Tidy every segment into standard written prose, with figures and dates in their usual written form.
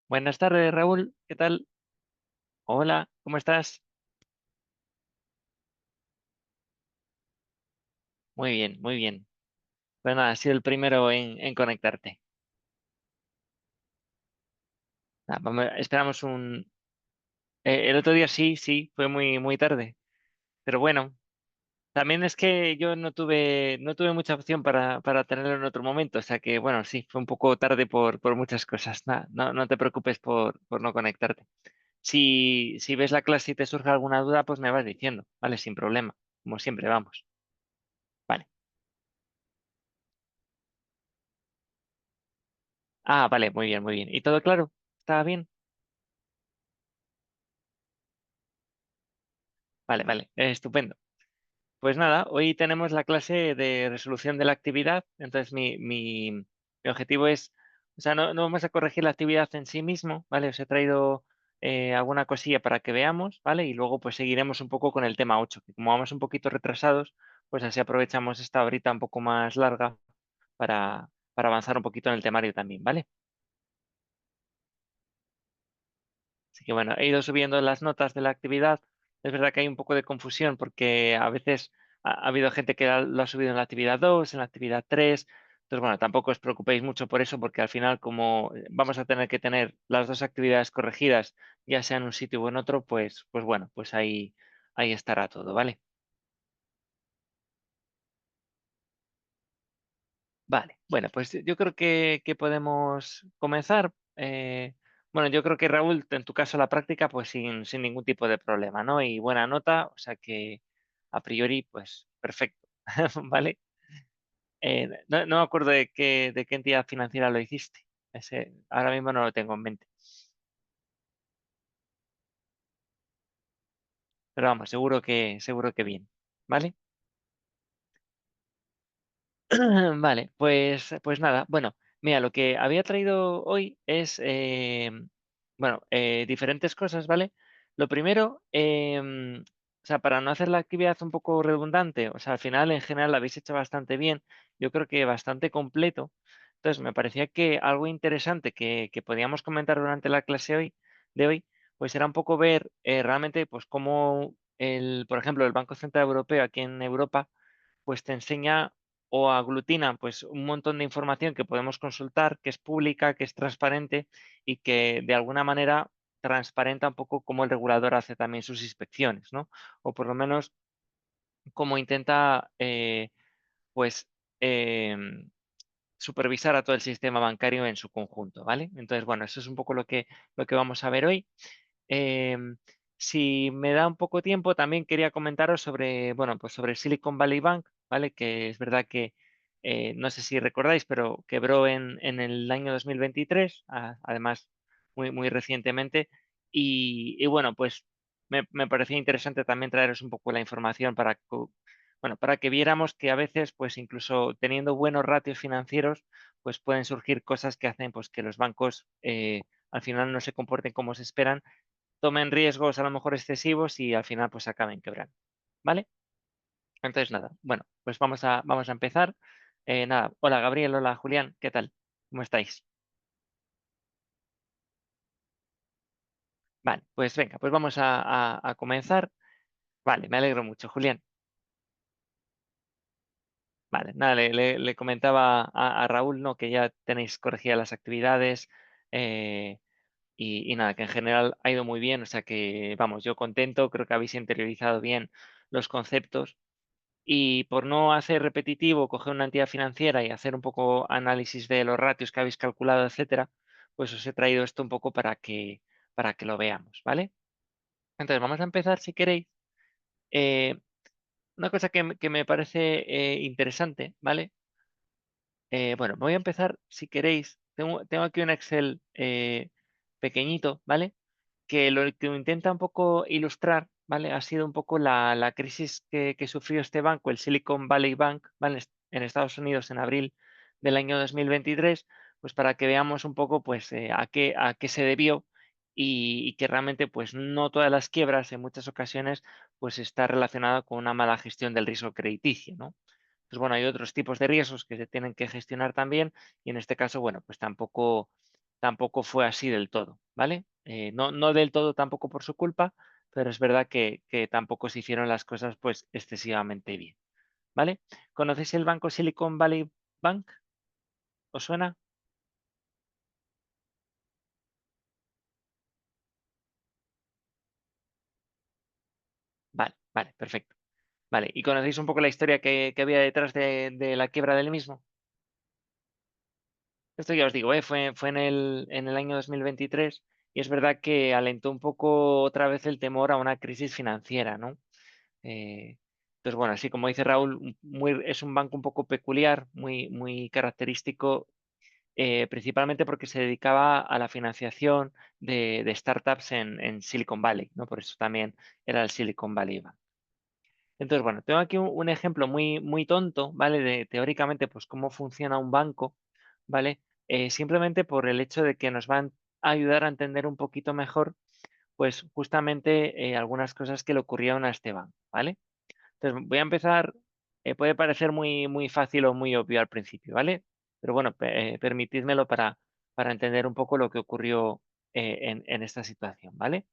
Buenas tardes, Raúl. ¿Qué tal? Hola, ¿cómo estás? Muy bien, muy bien. Pues nada, has sido el primero en conectarte. Nada, esperamos el otro día sí, sí, fue muy, muy tarde. Pero bueno, también es que yo no tuve mucha opción para tenerlo en otro momento. O sea que, bueno, sí, fue un poco tarde por muchas cosas. Nada, no te preocupes por no conectarte. Si ves la clase y te surge alguna duda, pues me vas diciendo, ¿vale? Sin problema. Como siempre, vamos. Vale. Ah, vale, muy bien, muy bien. ¿Y todo claro? ¿Está bien? Vale, vale, estupendo. Pues nada, hoy tenemos la clase de resolución de la actividad. Entonces, mi objetivo es, o sea, no vamos a corregir la actividad en sí mismo, ¿vale? Os he traído alguna cosilla para que veamos, ¿vale? Y luego pues seguiremos un poco con el tema 8 que como vamos un poquito retrasados, pues así aprovechamos esta horita un poco más larga para avanzar un poquito en el temario también, ¿vale? Así que bueno, he ido subiendo las notas de la actividad. Es verdad que hay un poco de confusión porque a veces ha habido gente que lo ha subido en la actividad 2, en la actividad 3. Entonces, bueno, tampoco os preocupéis mucho por eso porque al final como vamos a tener que tener las dos actividades corregidas, ya sea en un sitio o en otro, pues bueno, pues ahí estará todo, ¿vale? Vale, bueno, pues yo creo que podemos comenzar. Bueno, yo creo que Raúl, en tu caso la práctica, pues sin ningún tipo de problema, ¿no? Y buena nota, o sea que a priori, pues perfecto, ¿vale? No me acuerdo de qué entidad financiera lo hiciste. Ahora mismo no lo tengo en mente. Pero vamos, seguro que bien, ¿vale? Vale, pues nada. Bueno, mira, lo que había traído hoy es, bueno, diferentes cosas, ¿vale? Lo primero, o sea, para no hacer la actividad un poco redundante, o sea, al final en general la habéis hecho bastante bien, yo creo que bastante completo. Entonces, me parecía que algo interesante que podíamos comentar durante la clase de hoy, pues era un poco ver realmente, pues cómo por ejemplo, el Banco Central Europeo aquí en Europa pues te enseña o aglutina pues un montón de información que podemos consultar, que es pública, que es transparente y que de alguna manera transparenta un poco cómo el regulador hace también sus inspecciones, ¿no? O por lo menos cómo intenta pues em, supervisar a todo el sistema bancario en su conjunto, ¿vale? Entonces, bueno, eso es un poco lo que vamos a ver hoy. Em, si me da un poco tiempo, también quería comentaros sobre, bueno, pues sobre Silicon Valley Bank, ¿vale? Que es verdad que, no sé si recordáis, pero quebró en el año 2023, además muy, muy recientemente. Y bueno, pues me parecía interesante también traeros un poco la información bueno, para que viéramos que a veces, pues incluso teniendo buenos ratios financieros, pues pueden surgir cosas que hacen pues que los bancos al final no se comporten como se esperan, tomen riesgos a lo mejor excesivos y al final pues acaben quebrando. ¿Vale? Entonces nada, bueno, pues vamos a empezar. Nada, hola Gabriel, hola Julián, ¿qué tal? ¿Cómo estáis? Vale, pues venga, pues vamos a comenzar. Vale, me alegro mucho, Julián. Vale, nada, le comentaba a Raúl, ¿no? Que ya tenéis corregidas las actividades y nada, que en general ha ido muy bien, o sea que vamos, yo contento, creo que habéis interiorizado bien los conceptos. Y por no hacer repetitivo, coger una entidad financiera y hacer un poco análisis de los ratios que habéis calculado, etcétera, pues os he traído esto un poco para que lo veamos, ¿vale? Entonces, vamos a empezar, si queréis. Eh, una cosa que me parece interesante, ¿vale? Bueno, voy a empezar, si queréis. Tengo aquí un Excel pequeñito, ¿vale? Que lo que intenta un poco ilustrar, ¿vale? Ha sido un poco la crisis que sufrió este banco, el Silicon Valley Bank, ¿vale? En Estados Unidos en abril del año 2023, pues para que veamos un poco, pues, a qué se debió y que realmente, pues, no todas las quiebras en muchas ocasiones, pues, está relacionado con una mala gestión del riesgo crediticio, ¿no? Pues bueno, hay otros tipos de riesgos que se tienen que gestionar también y en este caso, bueno, pues tampoco. tampoco fue así del todo, ¿vale? No del todo tampoco por su culpa, pero es verdad que tampoco se hicieron las cosas pues excesivamente bien, ¿vale? ¿Conocéis el banco Silicon Valley Bank? ¿Os suena? Vale, vale, perfecto. Vale, ¿y conocéis un poco la historia que había detrás de la quiebra del mismo? Esto ya os digo, fue en el año 2023 y es verdad que alentó un poco otra vez el temor a una crisis financiera, ¿no? Entonces, bueno, así como dice Raúl, es un banco un poco peculiar, muy característico, principalmente porque se dedicaba a la financiación de startups en Silicon Valley, ¿no? Por eso también era el Silicon Valley Bank. Entonces, bueno, tengo aquí un ejemplo muy tonto, ¿vale? De teóricamente, pues cómo funciona un banco, ¿vale? Simplemente por el hecho de que nos van a ayudar a entender un poquito mejor, pues justamente algunas cosas que le ocurrieron a este banco, ¿vale? Entonces, voy a empezar, puede parecer muy fácil o muy obvio al principio, ¿vale? Pero bueno, permitidmelo para entender un poco lo que ocurrió en esta situación, ¿vale?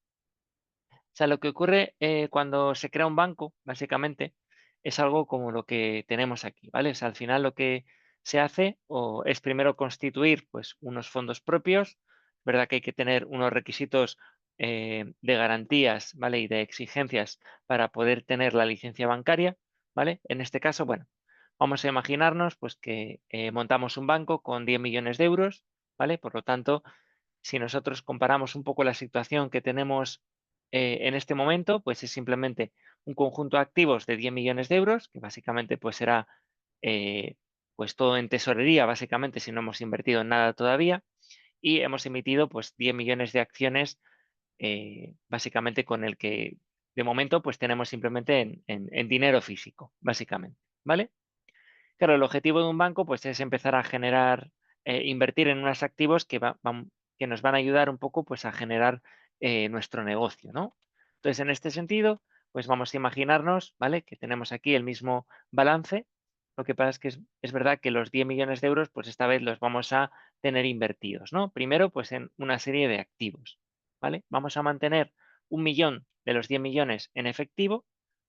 O sea, lo que ocurre cuando se crea un banco, básicamente, es algo como lo que tenemos aquí, ¿vale? O sea, al final lo que se hace es primero constituir pues, unos fondos propios, ¿verdad? Que hay que tener unos requisitos de garantías, ¿vale? Y de exigencias para poder tener la licencia bancaria, ¿vale? En este caso, bueno, vamos a imaginarnos pues, que montamos un banco con 10 millones de euros, ¿vale? Por lo tanto, si nosotros comparamos un poco la situación que tenemos en este momento, pues es simplemente un conjunto de activos de 10 millones de euros, que básicamente pues será pues todo en tesorería, básicamente, si no hemos invertido en nada todavía, y hemos emitido pues 10 millones de acciones, básicamente con el que de momento pues tenemos simplemente en dinero físico, básicamente, ¿vale? Claro, el objetivo de un banco pues, es empezar a generar, invertir en unos activos que nos van a ayudar un poco pues, a generar nuestro negocio, ¿no? Entonces, en este sentido, pues vamos a imaginarnos, ¿vale? Que tenemos aquí el mismo balance. Lo que pasa es que es verdad que los 10 millones de euros, pues esta vez los vamos a tener invertidos, ¿no? Primero, pues en una serie de activos, ¿vale? Vamos a mantener 1 millón de los 10 millones en efectivo,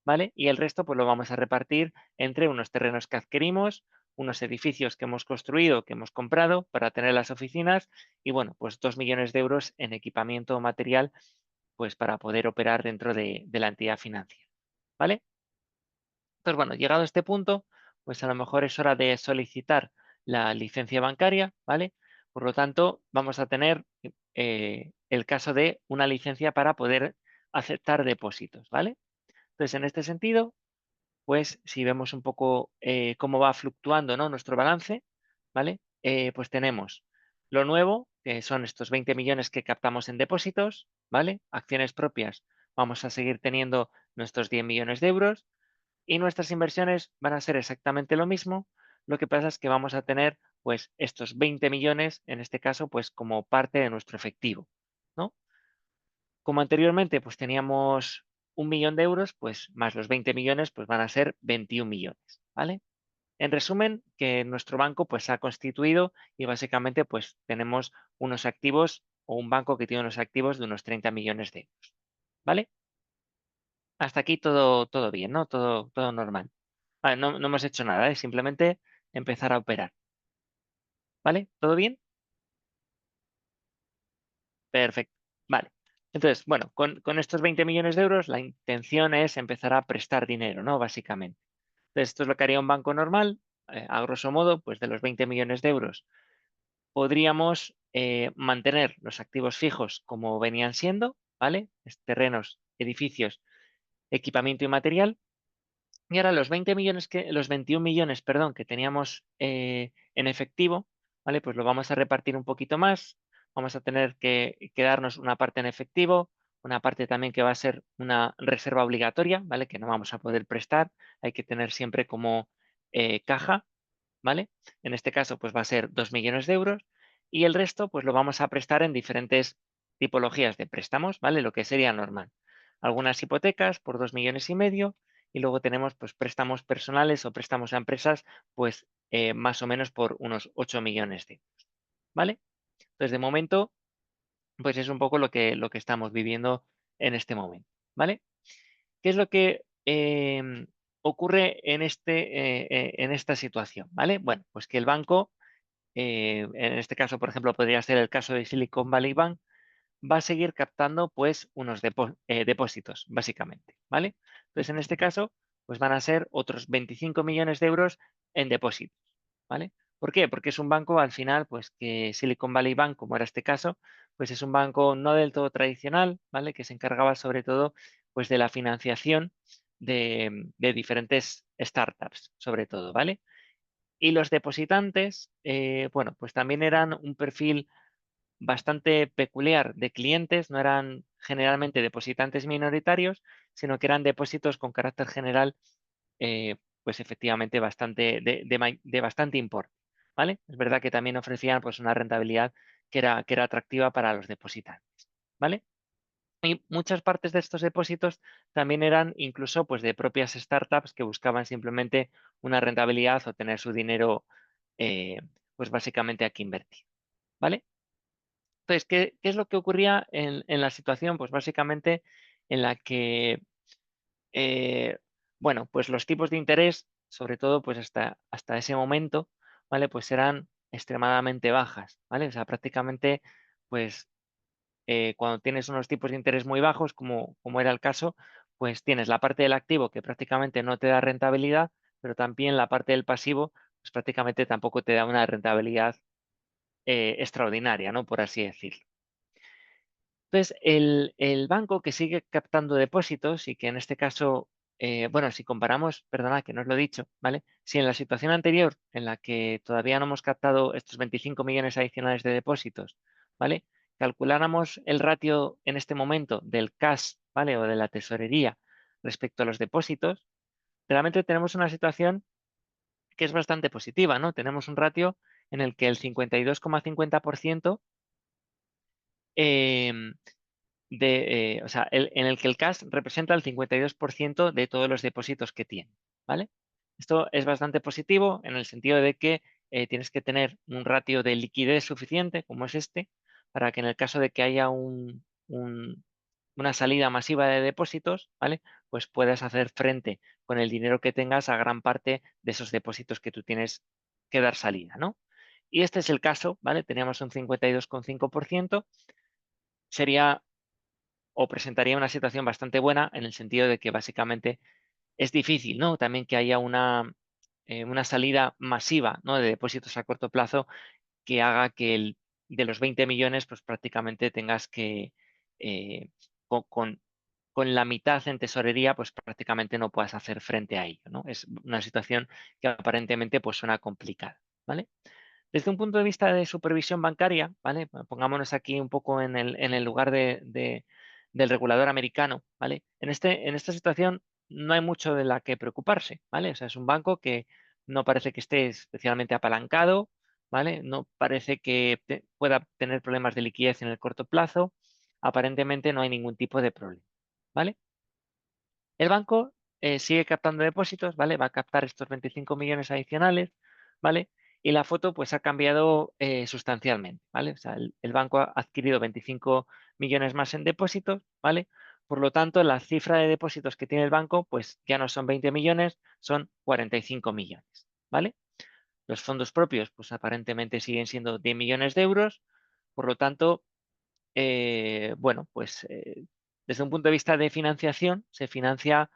¿vale? Y el resto, pues lo vamos a repartir entre unos terrenos que adquirimos, unos edificios que hemos construido, que hemos comprado para tener las oficinas y bueno, pues 2 millones de euros en equipamiento material, pues para poder operar dentro de la entidad financiera, ¿vale? Entonces, bueno, llegado a este punto, pues a lo mejor es hora de solicitar la licencia bancaria, ¿vale? Por lo tanto, vamos a tener el caso de una licencia para poder aceptar depósitos, ¿vale? Entonces, en este sentido, pues si vemos un poco cómo va fluctuando, ¿no? Nuestro balance, ¿vale? Pues tenemos lo nuevo, que son estos 20 millones que captamos en depósitos, ¿vale? Acciones propias, vamos a seguir teniendo nuestros 10 millones de euros y nuestras inversiones van a ser exactamente lo mismo. Lo que pasa es que vamos a tener, pues, estos 20 millones, en este caso, pues, como parte de nuestro efectivo, ¿no? Como anteriormente, pues teníamos 1 millón de euros, pues más los 20 millones, pues van a ser 21 millones, ¿vale? En resumen, que nuestro banco pues se ha constituido y básicamente pues tenemos unos activos o un banco que tiene unos activos de unos 30 millones de euros, ¿vale? Hasta aquí todo bien, ¿no? Todo normal. Vale, no hemos hecho nada, ¿eh? Simplemente empezar a operar, ¿vale? ¿Todo bien? Perfecto. Vale. Entonces, bueno, con estos 20 millones de euros, la intención es empezar a prestar dinero, ¿no? Básicamente. Entonces, esto es lo que haría un banco normal. A grosso modo, pues de los 20 millones de euros, podríamos mantener los activos fijos como venían siendo, ¿vale? Terrenos, edificios, equipamiento y material. Y ahora los 21 millones, perdón, que teníamos en efectivo, ¿vale? Pues lo vamos a repartir un poquito más. Vamos a tener que quedarnos una parte en efectivo, una parte también que va a ser una reserva obligatoria, ¿vale? Que no vamos a poder prestar. Hay que tener siempre como caja, ¿vale? En este caso, pues va a ser 2 millones de euros y el resto, pues lo vamos a prestar en diferentes tipologías de préstamos, ¿vale? Lo que sería normal. Algunas hipotecas por 2,5 millones y luego tenemos pues préstamos personales o préstamos a empresas, pues más o menos por unos 8 millones de euros, ¿vale? Entonces, de momento, pues es un poco lo que estamos viviendo en este momento, ¿vale? ¿Qué es lo que ocurre en esta situación? ¿Vale? Bueno, pues que el banco, en este caso, por ejemplo, podría ser el caso de Silicon Valley Bank, va a seguir captando pues unos depósitos, básicamente, ¿vale? Entonces, en este caso, pues van a ser otros 25 millones de euros en depósitos, ¿vale? ¿Por qué? Porque es un banco al final, pues que Silicon Valley Bank, como era este caso, pues es un banco no del todo tradicional, ¿vale? Que se encargaba sobre todo pues de la financiación de diferentes startups, sobre todo, ¿vale? Y los depositantes, bueno, pues también eran un perfil bastante peculiar de clientes, no eran generalmente depositantes minoritarios, sino que eran depósitos con carácter general, pues efectivamente de bastante importe, ¿vale? Es verdad que también ofrecían pues una rentabilidad que era atractiva para los depositantes, ¿vale? Y muchas partes de estos depósitos también eran incluso pues de propias startups que buscaban simplemente una rentabilidad o tener su dinero eh, pues básicamente aquí invertido, ¿vale? Entonces, ¿qué es lo que ocurría en la situación? Pues básicamente en la que, eh, bueno, pues los tipos de interés, sobre todo pues hasta ese momento, ¿vale? Pues eran extremadamente bajas, ¿vale? O sea, prácticamente, pues cuando tienes unos tipos de interés muy bajos, como era el caso, pues tienes la parte del activo que prácticamente no te da rentabilidad, pero también la parte del pasivo, pues prácticamente tampoco te da una rentabilidad extraordinaria, ¿no? Por así decirlo. Entonces, el banco que sigue captando depósitos y que en este caso, bueno, si comparamos, perdona que no os lo he dicho, ¿vale? Si en la situación anterior, en la que todavía no hemos captado estos 25 millones adicionales de depósitos, ¿vale? Calculáramos el ratio en este momento del cash, ¿vale? O de la tesorería respecto a los depósitos, realmente tenemos una situación que es bastante positiva, ¿no? Tenemos un ratio en el que el 52,50% o sea, en el que el cash representa el 52% de todos los depósitos que tiene, ¿vale? Esto es bastante positivo en el sentido de que tienes que tener un ratio de liquidez suficiente, como es este, para que en el caso de que haya una salida masiva de depósitos, ¿vale? Pues puedas hacer frente con el dinero que tengas a gran parte de esos depósitos que tú tienes que dar salida, ¿no? Y este es el caso, ¿vale? Teníamos un 52,5%, sería o presentaría una situación bastante buena en el sentido de que básicamente es difícil, ¿no? También que haya una salida masiva, ¿no? De depósitos a corto plazo que haga que de los 20 millones, pues prácticamente tengas que, eh, con, con- con la mitad en tesorería, pues prácticamente no puedas hacer frente a ello, ¿no? Es una situación que aparentemente pues suena complicada, ¿vale? Desde un punto de vista de supervisión bancaria, ¿vale? Pongámonos aquí un poco en el lugar del regulador americano, ¿vale? En esta situación no hay mucho de la que preocuparse, ¿vale? O sea, es un banco que no parece que esté especialmente apalancado, ¿vale? No parece que pueda tener problemas de liquidez en el corto plazo. Aparentemente no hay ningún tipo de problema, ¿vale? El banco sigue captando depósitos, ¿vale? Va a captar estos 25 millones adicionales, ¿vale? Y la foto pues ha cambiado sustancialmente, ¿vale? O sea, el banco ha adquirido 25 millones más en depósitos, ¿vale? Por lo tanto, la cifra de depósitos que tiene el banco pues ya no son 20 millones, son 45 millones, ¿vale? Los fondos propios pues aparentemente siguen siendo 10 millones de euros, por lo tanto, bueno, pues desde un punto de vista de financiación se financia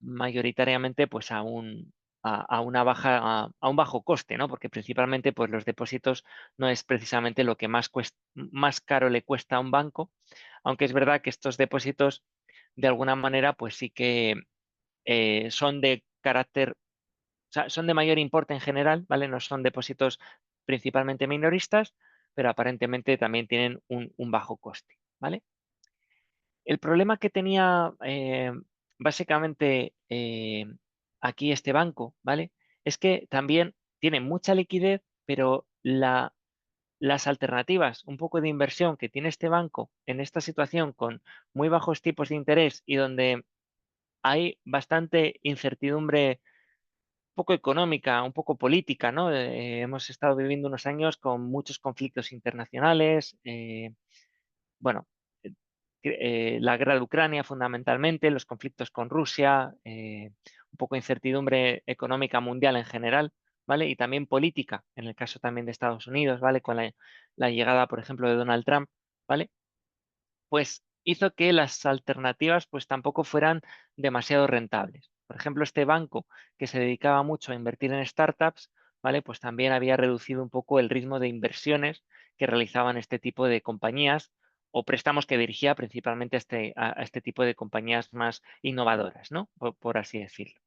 mayoritariamente pues a una a un bajo coste, ¿no? Porque principalmente pues los depósitos no es precisamente lo que más caro le cuesta a un banco, aunque es verdad que estos depósitos de alguna manera pues sí que son de carácter, o sea, son de mayor importe en general, ¿vale? No son depósitos principalmente minoristas, pero aparentemente también tienen un bajo coste, ¿vale? El problema que tenía básicamente aquí este banco, ¿vale? Es que también tiene mucha liquidez, pero las alternativas, un poco de inversión que tiene este banco en esta situación con muy bajos tipos de interés y donde hay bastante incertidumbre poco económica, un poco política, ¿no? Hemos estado viviendo unos años con muchos conflictos internacionales, bueno, eh, la guerra de Ucrania fundamentalmente, los conflictos con Rusia, un poco de incertidumbre económica mundial en general, ¿vale? Y también política, en el caso también de Estados Unidos, ¿vale? Con la llegada, por ejemplo, de Donald Trump, ¿vale? Pues hizo que las alternativas pues tampoco fueran demasiado rentables. Por ejemplo, este banco que se dedicaba mucho a invertir en startups, ¿vale? Pues también había reducido un poco el ritmo de inversiones que realizaban este tipo de compañías o préstamos que dirigía principalmente a este tipo de compañías más innovadoras, ¿no? Por así decirlo.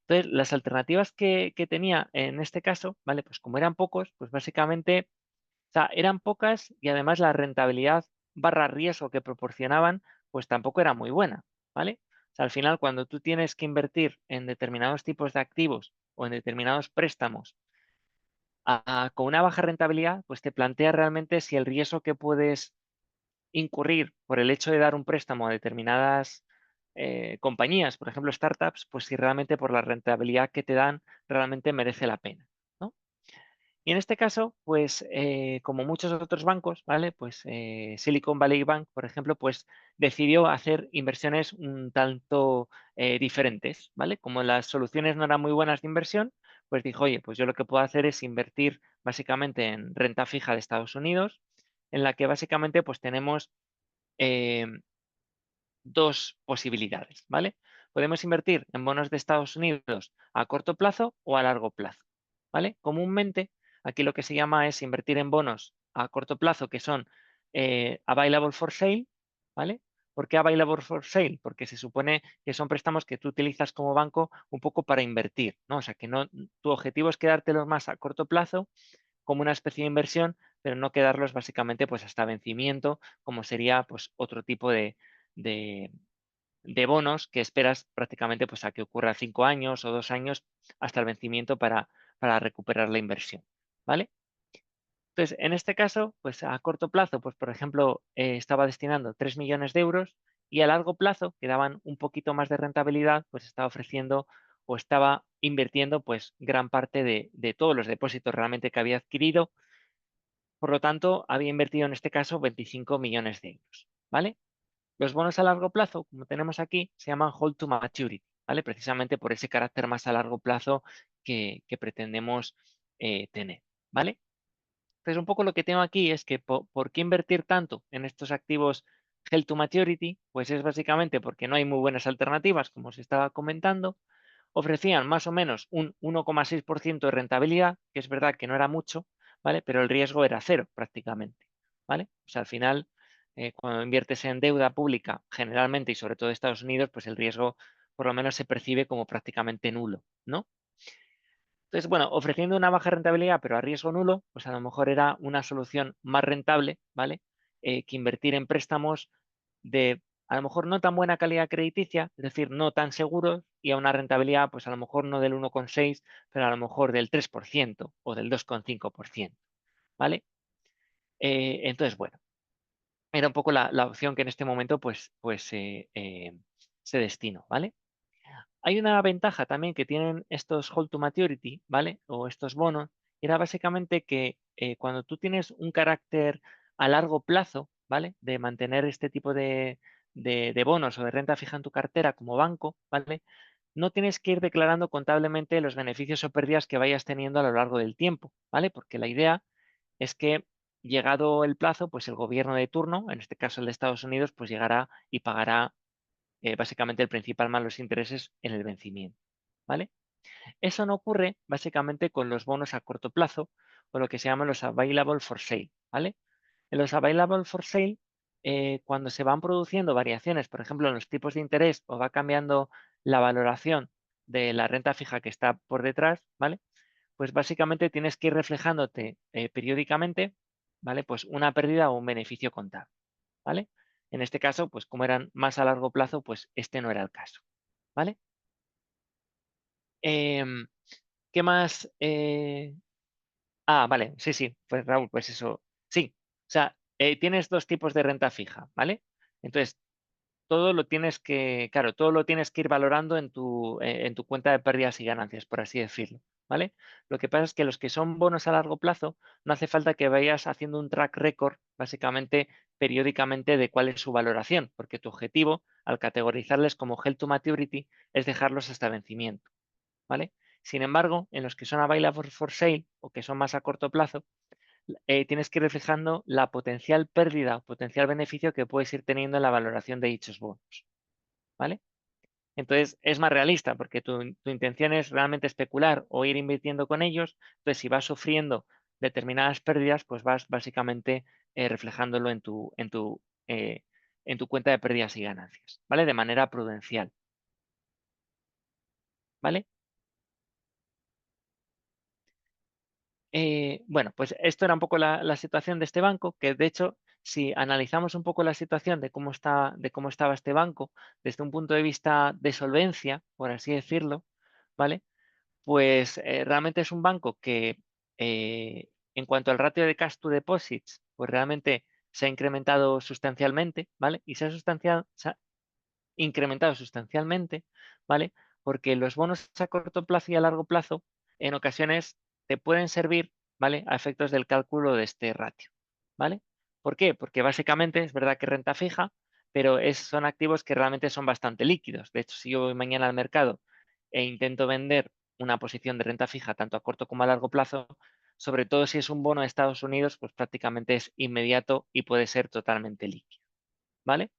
Entonces, las alternativas que tenía en este caso, ¿vale? Pues como eran pocos, pues básicamente o sea, eran pocas y además la rentabilidad barra riesgo que proporcionaban, pues tampoco era muy buena, ¿vale? O sea, al final, cuando tú tienes que invertir en determinados tipos de activos o en determinados préstamos con una baja rentabilidad, pues te plantea realmente si el riesgo que puedes incurrir por el hecho de dar un préstamo a determinadas compañías, por ejemplo, startups, pues si realmente por la rentabilidad que te dan realmente merece la pena, ¿no? Y en este caso, pues como muchos otros bancos, ¿vale? Pues Silicon Valley Bank, por ejemplo, pues decidió hacer inversiones un tanto diferentes, ¿vale? Como las soluciones no eran muy buenas de inversión, pues dijo, oye, pues yo lo que puedo hacer es invertir básicamente en renta fija de Estados Unidos, en la que básicamente pues tenemos eh, dos posibilidades, ¿vale? Podemos invertir en bonos de Estados Unidos a corto plazo o a largo plazo, ¿vale? Comúnmente, aquí lo que se llama es invertir en bonos a corto plazo que son available for sale, ¿vale? ¿Por qué available for sale? Porque se supone que son préstamos que tú utilizas como banco un poco para invertir, ¿no? O sea, que no, tu objetivo es quedártelos más a corto plazo como una especie de inversión, pero no quedarlos básicamente pues hasta vencimiento, como sería pues otro tipo de, de bonos que esperas prácticamente pues a que ocurra 5 años o 2 años hasta el vencimiento para recuperar la inversión, ¿vale? Entonces, en este caso, pues a corto plazo, pues por ejemplo, estaba destinando 3 millones de euros y a largo plazo, que daban un poquito más de rentabilidad, pues estaba ofreciendo o estaba invirtiendo pues gran parte de todos los depósitos realmente que había adquirido. Por lo tanto, había invertido en este caso 25 millones de euros, ¿vale? Los bonos a largo plazo, como tenemos aquí, se llaman hold to maturity, ¿vale? Precisamente por ese carácter más a largo plazo que pretendemos tener, ¿vale? Entonces, un poco lo que tengo aquí es que ¿por qué invertir tanto en estos activos held to maturity? Pues es básicamente porque no hay muy buenas alternativas, como os estaba comentando. Ofrecían más o menos un 1,6% de rentabilidad, que es verdad que no era mucho, ¿vale? Pero el riesgo era cero prácticamente, ¿vale? O sea, al final, cuando inviertes en deuda pública, generalmente y sobre todo en Estados Unidos, pues el riesgo por lo menos se percibe como prácticamente nulo, ¿no? Entonces, bueno, ofreciendo una baja rentabilidad, pero a riesgo nulo, pues a lo mejor era una solución más rentable, ¿vale? Que invertir en préstamos de a lo mejor no tan buena calidad crediticia, es decir, no tan seguros y a una rentabilidad, pues a lo mejor no del 1,6, pero a lo mejor del 3% o del 2,5%, ¿vale? Entonces, bueno, era un poco la opción que en este momento, pues se destinó, ¿vale? Hay una ventaja también que tienen estos hold to maturity, ¿vale? O estos bonos, era básicamente que cuando tú tienes un carácter a largo plazo, ¿vale? De mantener este tipo de bonos o de renta fija en tu cartera como banco, ¿vale? No tienes que ir declarando contablemente los beneficios o pérdidas que vayas teniendo a lo largo del tiempo, ¿vale? Porque la idea es que llegado el plazo, pues el gobierno de turno, en este caso el de Estados Unidos, pues llegará y pagará básicamente el principal más los intereses en el vencimiento, ¿vale? Eso no ocurre básicamente con los bonos a corto plazo o lo que se llaman los available for sale, ¿vale? En los available for sale, cuando se van produciendo variaciones, por ejemplo, en los tipos de interés o va cambiando la valoración de la renta fija que está por detrás, ¿vale? Pues básicamente tienes que ir reflejándote periódicamente, ¿vale? Pues una pérdida o un beneficio contable, ¿vale? En este caso, pues como eran más a largo plazo, pues este no era el caso, ¿vale? Em, ¿Qué más? Vale, sí, sí, pues Raúl, pues eso, sí. O sea, tienes dos tipos de renta fija, ¿vale? Entonces, todo lo tienes que, claro, todo lo tienes que ir valorando en tu cuenta de pérdidas y ganancias, por así decirlo, ¿vale? Lo que pasa es que los que son bonos a largo plazo, no hace falta que vayas haciendo un track record, básicamente, periódicamente de cuál es su valoración, porque tu objetivo, al categorizarles como held to maturity, es dejarlos hasta vencimiento, ¿vale? Sin embargo, en los que son available for sale o que son más a corto plazo, tienes que ir reflejando la potencial pérdida o potencial beneficio que puedes ir teniendo en la valoración de dichos bonos, ¿vale? Entonces es más realista porque tu intención es realmente especular o ir invirtiendo con ellos. Entonces, si vas sufriendo determinadas pérdidas, pues vas básicamente reflejándolo eh, en tu cuenta de pérdidas y ganancias, ¿vale? De manera prudencial, ¿vale? Bueno, pues esto era un poco la situación de este banco, que de hecho, si analizamos un poco la situación de cómo estaba este banco desde un punto de vista de solvencia, por así decirlo, ¿vale? Pues realmente es un banco que en cuanto al ratio de cash to deposits, pues realmente se ha incrementado sustancialmente, ¿vale? Y se ha incrementado sustancialmente, ¿vale? Porque los bonos a corto plazo y a largo plazo en ocasiones te pueden servir, ¿vale? A efectos del cálculo de este ratio, ¿vale? ¿Por qué? Porque básicamente es verdad que renta fija, pero son activos que realmente son bastante líquidos. De hecho, si yo voy mañana al mercado e intento vender una posición de renta fija tanto a corto como a largo plazo, sobre todo si es un bono de Estados Unidos, pues prácticamente es inmediato y puede ser totalmente líquido, ¿vale?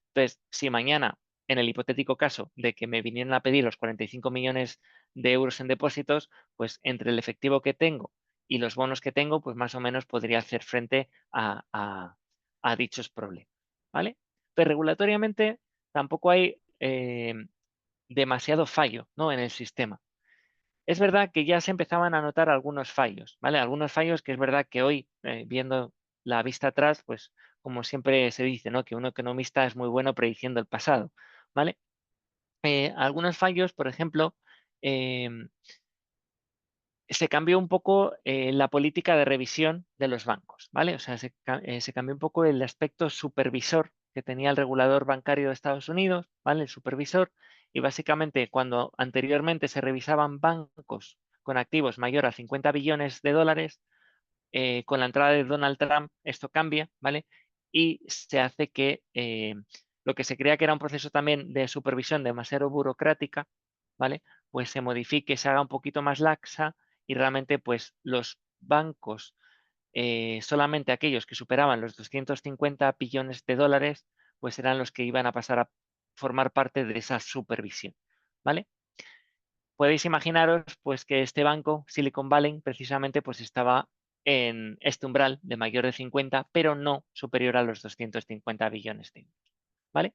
Entonces, si mañana, en el hipotético caso de que me vinieran a pedir los 45 millones de euros en depósitos, pues entre el efectivo que tengo y los bonos que tengo, pues más o menos podría hacer frente a dichos problemas, ¿vale? Pero regulatoriamente tampoco hay demasiado fallo, ¿no? En el sistema. Es verdad que ya se empezaban a notar algunos fallos, ¿vale? Algunos fallos que es verdad que hoy, viendo la vista atrás, pues como siempre se dice, ¿no? Que un economista es muy bueno prediciendo el pasado, ¿vale? Algunos fallos, por ejemplo, em, se cambió un poco la política de revisión de los bancos, ¿vale? O sea, se cambió un poco el aspecto supervisor que tenía el regulador bancario de Estados Unidos, ¿vale? El supervisor, y básicamente cuando anteriormente se revisaban bancos con activos mayor a 50 billones de dólares, con la entrada de Donald Trump esto cambia, ¿vale? Y se hace que lo que se creía que era un proceso también de supervisión demasiado burocrática, ¿vale? Pues se modifique, se haga un poquito más laxa y realmente pues los bancos, solamente aquellos que superaban los 250 billones de dólares, pues eran los que iban a pasar a formar parte de esa supervisión, ¿vale? Podéis imaginaros pues que este banco, Silicon Valley, precisamente pues estaba en este umbral de mayor de 50, pero no superior a los 250 billones de euros, ¿vale?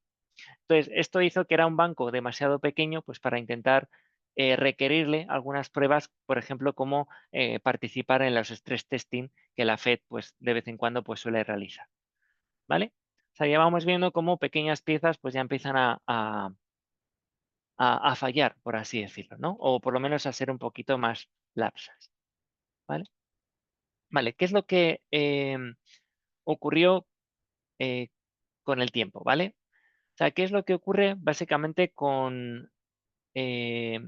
Entonces, esto hizo que era un banco demasiado pequeño pues para intentar requerirle algunas pruebas, por ejemplo, como participar en los stress testing que la Fed pues de vez en cuando pues suele realizar, ¿vale? O sea, ya vamos viendo cómo pequeñas piezas pues ya empiezan a fallar, por así decirlo, ¿no? O por lo menos a ser un poquito más lapsas, ¿vale? Vale, ¿qué es lo que ocurrió eh, con el tiempo, ¿vale? O sea, ¿qué es lo que ocurre básicamente con eh,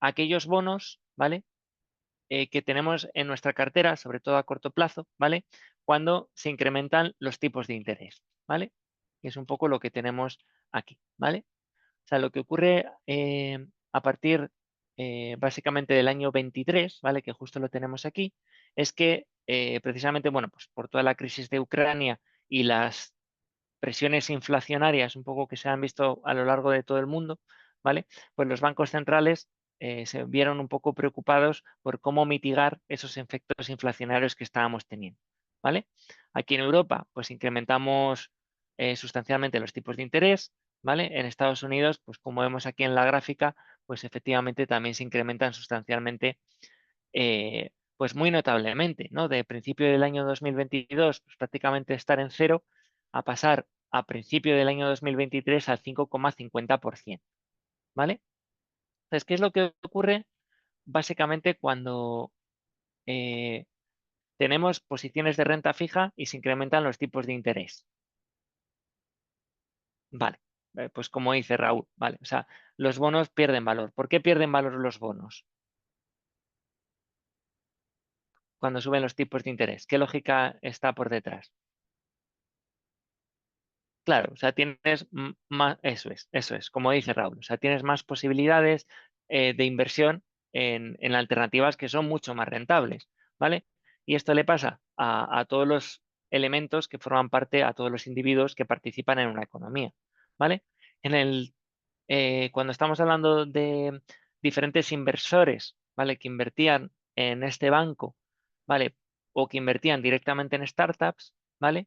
aquellos bonos, ¿vale? Que tenemos en nuestra cartera, sobre todo a corto plazo, ¿vale? Cuando se incrementan los tipos de interés, ¿vale? Que es un poco lo que tenemos aquí, ¿vale? O sea, lo que ocurre a partir básicamente del año 23, ¿vale? Que justo lo tenemos aquí, es que precisamente, bueno, pues por toda la crisis de Ucrania y las presiones inflacionarias un poco que se han visto a lo largo de todo el mundo, ¿vale? Pues los bancos centrales se vieron un poco preocupados por cómo mitigar esos efectos inflacionarios que estábamos teniendo, ¿vale? Aquí en Europa, pues incrementamos sustancialmente los tipos de interés, ¿vale? En Estados Unidos, pues como vemos aquí en la gráfica, pues efectivamente también se incrementan sustancialmente, pues muy notablemente, ¿no? De principio del año 2022, pues prácticamente estar en cero, a pasar a principio del año 2023 al 5,50%, ¿vale? Entonces, ¿qué es lo que ocurre básicamente cuando eh, tenemos posiciones de renta fija y se incrementan los tipos de interés? Vale. pues como dice Raúl, ¿vale? O sea, los bonos pierden valor. ¿Por qué pierden valor los bonos cuando suben los tipos de interés? ¿Qué lógica está por detrás? Claro, o sea, tienes más, eso es, como dice Raúl, o sea, tienes más posibilidades de inversión en alternativas que son mucho más rentables, ¿vale? Y esto le pasa a todos los elementos que forman parte, a todos los individuos que participan en una economía, ¿vale? En el cuando estamos hablando de diferentes inversores, ¿vale? Que invertían en este banco, ¿vale? O que invertían directamente en startups, ¿vale?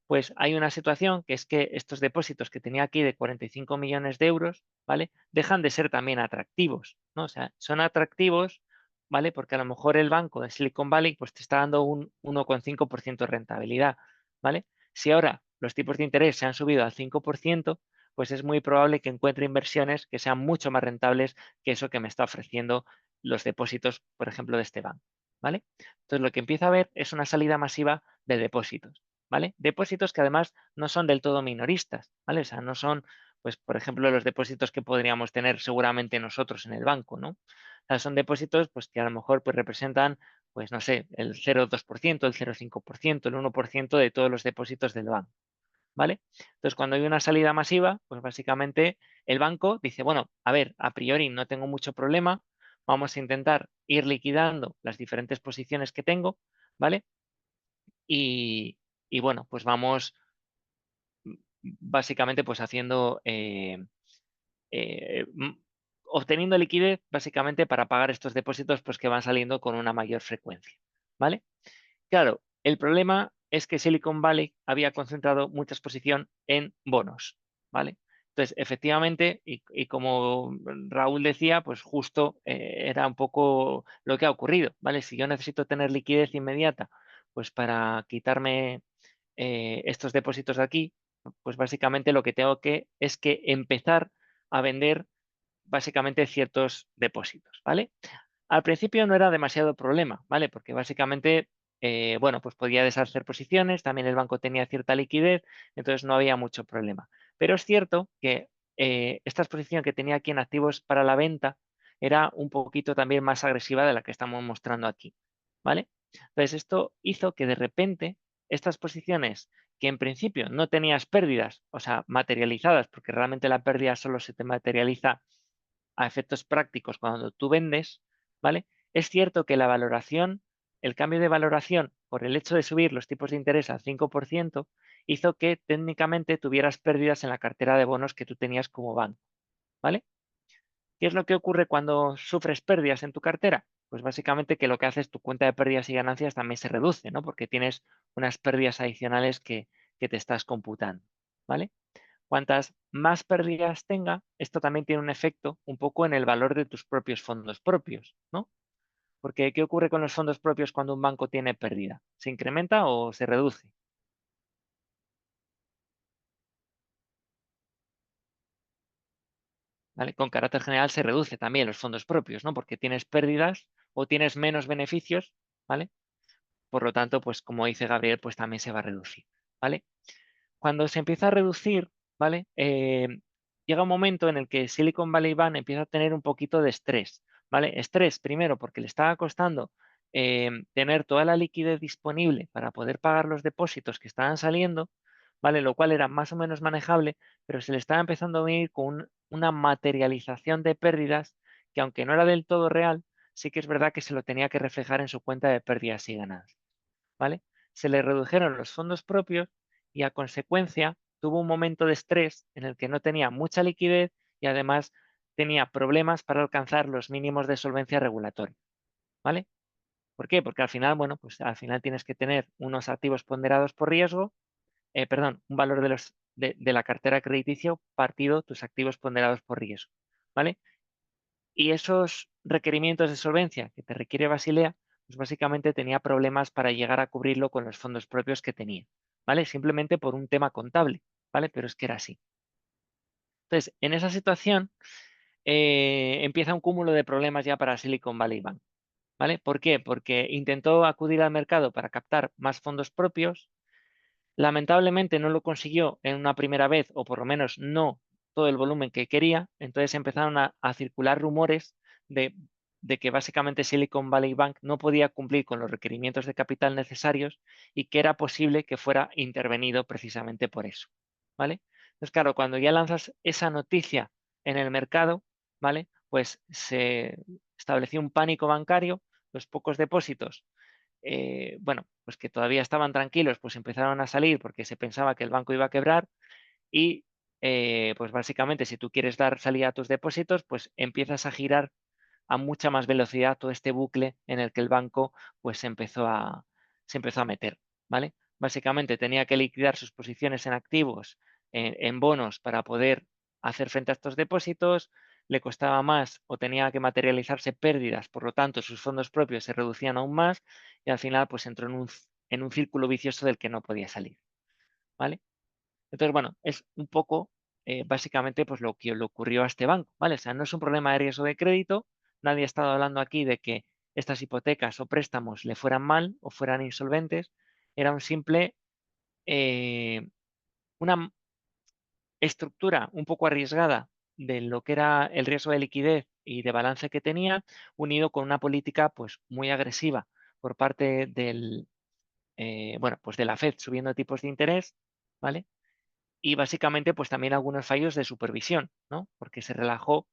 Pues hay una situación que es que estos depósitos que tenía aquí de 45 millones de euros, ¿vale? Dejan de ser también atractivos, ¿no? O sea, son atractivos, ¿vale? Porque a lo mejor el banco de Silicon Valley pues te está dando un 1,5% de rentabilidad, ¿vale? Si ahora los tipos de interés se han subido al 5%, pues es muy probable que encuentre inversiones que sean mucho más rentables que eso que me está ofreciendo los depósitos, por ejemplo, de este banco, ¿vale? Entonces lo que empieza a haber es una salida masiva de depósitos. ¿Vale? Depósitos que además no son del todo minoristas, ¿vale? O sea, no son, pues, por ejemplo, los depósitos que podríamos tener seguramente nosotros en el banco, ¿no? O sea, son depósitos, pues, que a lo mejor, pues, representan, pues, no sé, el 0,2%, el 0,5%, el 1% de todos los depósitos del banco, ¿vale? Entonces, cuando hay una salida masiva, pues, básicamente, el banco dice, bueno, a ver, a priori no tengo mucho problema, vamos a intentar ir liquidando las diferentes posiciones que tengo, ¿vale? Y, y bueno, pues vamos básicamente pues haciendo, eh, m- obteniendo liquidez básicamente para pagar estos depósitos pues que van saliendo con una mayor frecuencia, ¿vale? Claro, el problema es que Silicon Valley había concentrado mucha exposición en bonos, ¿vale? Entonces, efectivamente, y como Raúl decía, pues justo era un poco lo que ha ocurrido, ¿vale? Si yo necesito tener liquidez inmediata, pues para quitarme estos depósitos de aquí, pues básicamente lo que tengo que es que empezar a vender básicamente ciertos depósitos, ¿vale? Al principio no era demasiado problema, ¿vale? Porque básicamente, bueno, pues podía deshacer posiciones, también el banco tenía cierta liquidez, entonces no había mucho problema. Pero es cierto que esta exposición que tenía aquí en activos para la venta era un poquito también más agresiva de la que estamos mostrando aquí, ¿vale? Entonces esto hizo que de repente estas posiciones que en principio no tenías pérdidas, o sea, materializadas, porque realmente la pérdida solo se te materializa a efectos prácticos cuando tú vendes, ¿vale? Es cierto que la valoración, el cambio de valoración por el hecho de subir los tipos de interés al 5%, hizo que técnicamente tuvieras pérdidas en la cartera de bonos que tú tenías como banco, ¿vale? ¿Qué es lo que ocurre cuando sufres pérdidas en tu cartera? Pues básicamente que lo que hace es tu cuenta de pérdidas y ganancias también se reduce, ¿no? Porque tienes unas pérdidas adicionales que te estás computando, ¿vale? Cuantas más pérdidas tenga, esto también tiene un efecto un poco en el valor de tus propios fondos propios, ¿no? Porque ¿qué ocurre con los fondos propios cuando un banco tiene pérdida? ¿Se incrementa o se reduce? ¿Vale? Con carácter general se reduce también los fondos propios, ¿no? Porque tienes pérdidas o tienes menos beneficios, ¿vale? Por lo tanto, pues como dice Gabriel, pues también se va a reducir, ¿vale? Cuando se empieza a reducir, ¿vale? Llega un momento en el que Silicon Valley Bank empieza a tener un poquito de estrés, ¿vale? Estrés, primero, porque le estaba costando tener toda la liquidez disponible para poder pagar los depósitos que estaban saliendo, ¿vale? Lo cual era más o menos manejable, pero se le estaba empezando a venir con una materialización de pérdidas que, aunque no era del todo real, sí que es verdad que se lo tenía que reflejar en su cuenta de pérdidas y ganancias, ¿vale? Se le redujeron los fondos propios y a consecuencia tuvo un momento de estrés en el que no tenía mucha liquidez y además tenía problemas para alcanzar los mínimos de solvencia regulatoria, ¿vale? ¿Por qué? Porque al final, bueno, pues al final tienes que tener unos activos ponderados por riesgo, perdón, un valor de la cartera crediticio partido tus activos ponderados por riesgo, ¿vale? Y esos requerimientos de solvencia que te requiere Basilea, pues básicamente tenía problemas para llegar a cubrirlo con los fondos propios que tenía, ¿vale? Simplemente por un tema contable, ¿vale? Pero es que era así. Entonces, en esa situación empieza un cúmulo de problemas ya para Silicon Valley Bank, ¿vale? ¿Por qué? Porque intentó acudir al mercado para captar más fondos propios. Lamentablemente no lo consiguió en una primera vez, o por lo menos no todo el volumen que quería, entonces empezaron a circular rumores de, de que básicamente Silicon Valley Bank no podía cumplir con los requerimientos de capital necesarios y que era posible que fuera intervenido precisamente por eso, ¿vale? Entonces, claro, cuando ya lanzas esa noticia en el mercado, ¿vale? Pues se estableció un pánico bancario, los pocos depósitos, bueno, pues que todavía estaban tranquilos, pues empezaron a salir porque se pensaba que el banco iba a quebrar y pues básicamente si tú quieres dar salida a tus depósitos, pues empiezas a girar a mucha más velocidad todo este bucle en el que el banco pues se empezó a meter, ¿vale? Básicamente tenía que liquidar sus posiciones en activos, en bonos para poder hacer frente a estos depósitos, le costaba más o tenía que materializarse pérdidas, por lo tanto sus fondos propios se reducían aún más y al final pues entró en un círculo vicioso del que no podía salir, ¿vale? Entonces, bueno, es un poco básicamente pues lo que le ocurrió a este banco, ¿vale? O sea, no es un problema de riesgo de crédito, nadie ha estado hablando aquí de que estas hipotecas o préstamos le fueran mal o fueran insolventes, era un simple, una estructura un poco arriesgada de lo que era el riesgo de liquidez y de balance que tenía, unido con una política pues muy agresiva por parte bueno, pues de la Fed subiendo tipos de interés, ¿vale? Y básicamente pues también algunos fallos de supervisión, ¿no? Porque se relajó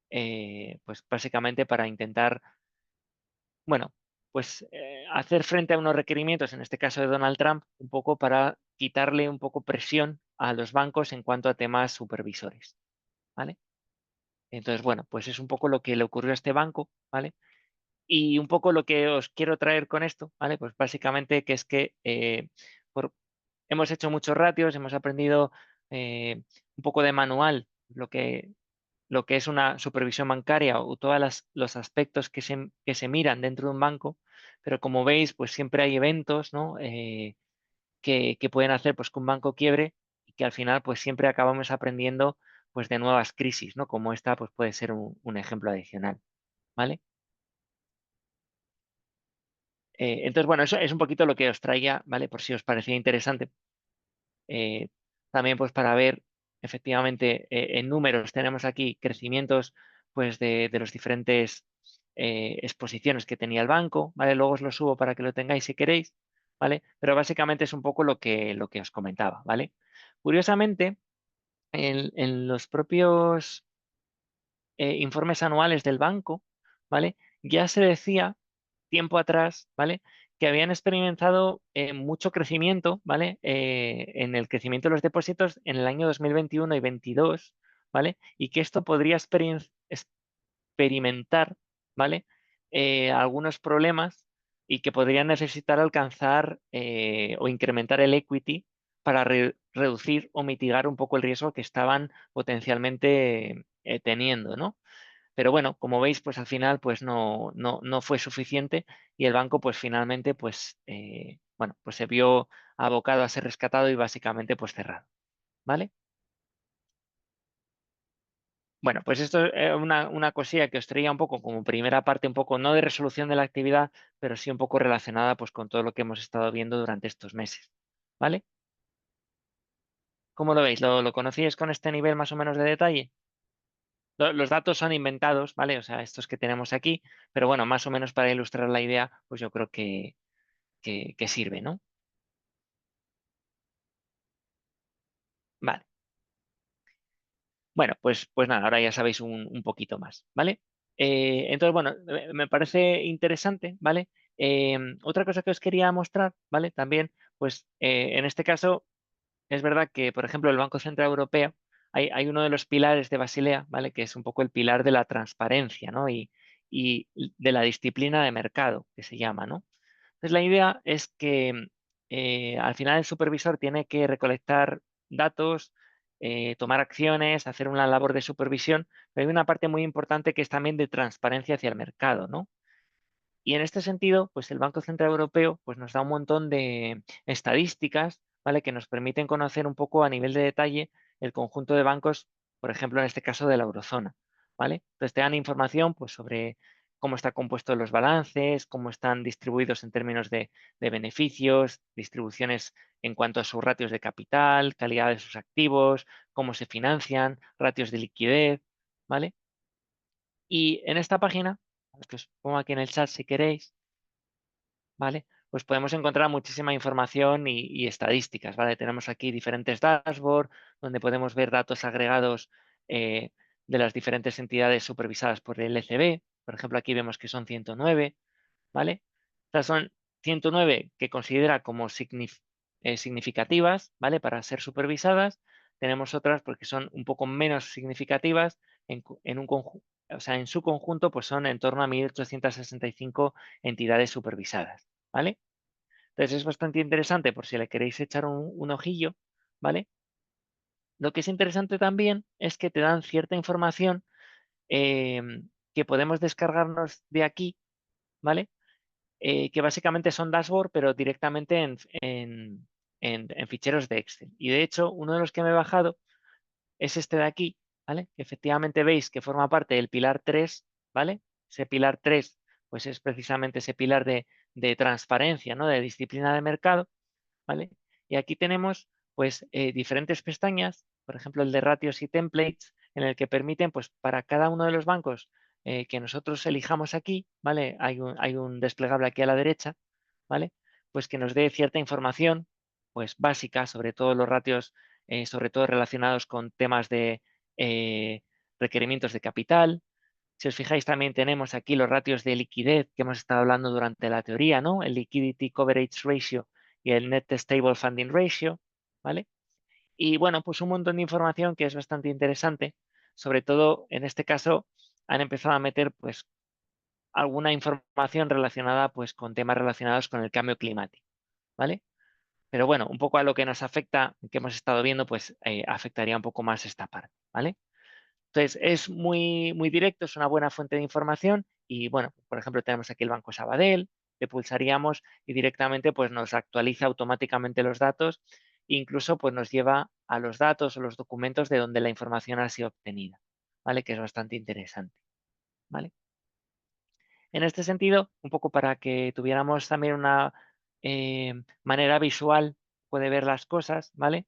pues básicamente para intentar, bueno, pues hacer frente a unos requerimientos, en este caso de Donald Trump, un poco para quitarle un poco presión a los bancos en cuanto a temas supervisores, ¿vale? Entonces, bueno, pues es un poco lo que le ocurrió a este banco, ¿vale? Y un poco lo que os quiero traer con esto, ¿vale? Pues básicamente que es que por, hemos hecho muchos ratios, hemos aprendido un poco de manual lo que es una supervisión bancaria o todos los aspectos que se miran dentro de un banco, pero como veis, pues siempre hay eventos, ¿no? Que pueden hacer pues, que un banco quiebre y que al final pues siempre acabamos aprendiendo pues de nuevas crisis, ¿no? Como esta pues puede ser un ejemplo adicional, ¿vale? Entonces, bueno, eso es un poquito lo que os traía, ¿vale? Por si os parecía interesante. Eh, También pues para ver efectivamente en números tenemos aquí crecimientos pues de los diferentes exposiciones que tenía el banco, ¿vale? Luego os lo subo para que lo tengáis si queréis, ¿vale? Pero básicamente es un poco lo que os comentaba, ¿vale? Curiosamente, en los propios informes anuales del banco, ¿vale? Ya se decía tiempo atrás, ¿vale? Que habían experimentado mucho crecimiento, ¿vale? En el crecimiento de los depósitos en el año 2021 y 22, ¿vale? Y que esto podría experimentar, ¿vale? Algunos problemas y que podrían necesitar alcanzar o incrementar el equity para reducir o mitigar un poco el riesgo que estaban potencialmente teniendo, ¿no? Pero bueno, como veis, pues al final pues no fue suficiente y el banco pues finalmente pues bueno, pues se vio abocado a ser rescatado y básicamente pues cerrado, ¿vale? Bueno, pues esto es una cosilla que os traía un poco como primera parte, un poco no de resolución de la actividad, pero sí un poco relacionada pues con todo lo que hemos estado viendo durante estos meses, ¿vale? ¿Cómo lo veis? ¿Lo conocíais con este nivel más o menos de detalle? Los datos son inventados, ¿vale? O sea, estos que tenemos aquí, pero bueno, más o menos para ilustrar la idea, pues yo creo que sirve, ¿no? Vale. Bueno, pues nada, ahora ya sabéis un poquito más, ¿vale? Entonces, bueno, me parece interesante, ¿vale? Otra cosa que os quería mostrar, ¿vale? También, pues en este caso, es verdad que, por ejemplo, el Banco Central Europeo, hay uno de los pilares de Basilea, ¿vale? Que es un poco el pilar de la transparencia, ¿no? Y de la disciplina de mercado, que se llama, ¿no? Entonces, la idea es que al final el supervisor tiene que recolectar datos, tomar acciones, hacer una labor de supervisión, pero hay una parte muy importante que es también de transparencia hacia el mercado, ¿no? Y en este sentido, pues el Banco Central Europeo pues nos da un montón de estadísticas, ¿vale? Que nos permiten conocer un poco a nivel de detalle el conjunto de bancos, por ejemplo, en este caso de la eurozona, ¿vale? Entonces te dan información pues sobre cómo está compuesto los balances, cómo están distribuidos en términos de beneficios, distribuciones en cuanto a sus ratios de capital, calidad de sus activos, cómo se financian, ratios de liquidez, ¿vale? Y en esta página, que os pongo aquí en el chat si queréis, ¿vale? Pues podemos encontrar muchísima información y estadísticas, ¿vale? Tenemos aquí diferentes dashboards donde podemos ver datos agregados de las diferentes entidades supervisadas por el ECB. Por ejemplo, aquí vemos que son 109, ¿vale? Estas son 109 que considera como significativas, ¿vale? Para ser supervisadas. Tenemos otras porque son un poco menos significativas en un conjunto. O sea, en su conjunto, pues son en torno a 1.865 entidades supervisadas, ¿vale? Entonces es bastante interesante por si le queréis echar un ojillo, ¿vale? Lo que es interesante también es que te dan cierta información que podemos descargarnos de aquí, ¿vale? Que básicamente son dashboard, pero directamente en ficheros de Excel. Y de hecho, uno de los que me he bajado es este de aquí, ¿vale? Que efectivamente veis que forma parte del pilar 3, ¿vale? Ese pilar 3, pues es precisamente ese pilar de transparencia, ¿no? De disciplina de mercado, ¿vale? Y aquí tenemos, pues, diferentes pestañas, por ejemplo, el de ratios y templates, en el que permiten, pues, para cada uno de los bancos que nosotros elijamos aquí, ¿vale? Hay un desplegable aquí a la derecha, ¿vale? Pues que nos dé cierta información, pues, básica sobre todos los ratios, sobre todo relacionados con temas de eh, requerimientos de capital. Si os fijáis, también tenemos aquí los ratios de liquidez que hemos estado hablando durante la teoría, ¿no? El Liquidity Coverage Ratio y el Net Stable Funding Ratio, ¿vale? Y bueno, pues un montón de información que es bastante interesante. Sobre todo, en este caso, han empezado a meter pues alguna información relacionada pues con temas relacionados con el cambio climático, ¿vale? Pero bueno, un poco a lo que nos afecta, que hemos estado viendo, pues afectaría un poco más esta parte, ¿vale? Entonces, es muy, muy directo, es una buena fuente de información y, bueno, por ejemplo, tenemos aquí el Banco Sabadell, le pulsaríamos y directamente pues, nos actualiza automáticamente los datos, incluso pues, nos lleva a los datos o los documentos de donde la información ha sido obtenida, ¿vale? Que es bastante interesante, ¿vale? En este sentido, un poco para que tuviéramos también una manera visual de ver las cosas, ¿vale?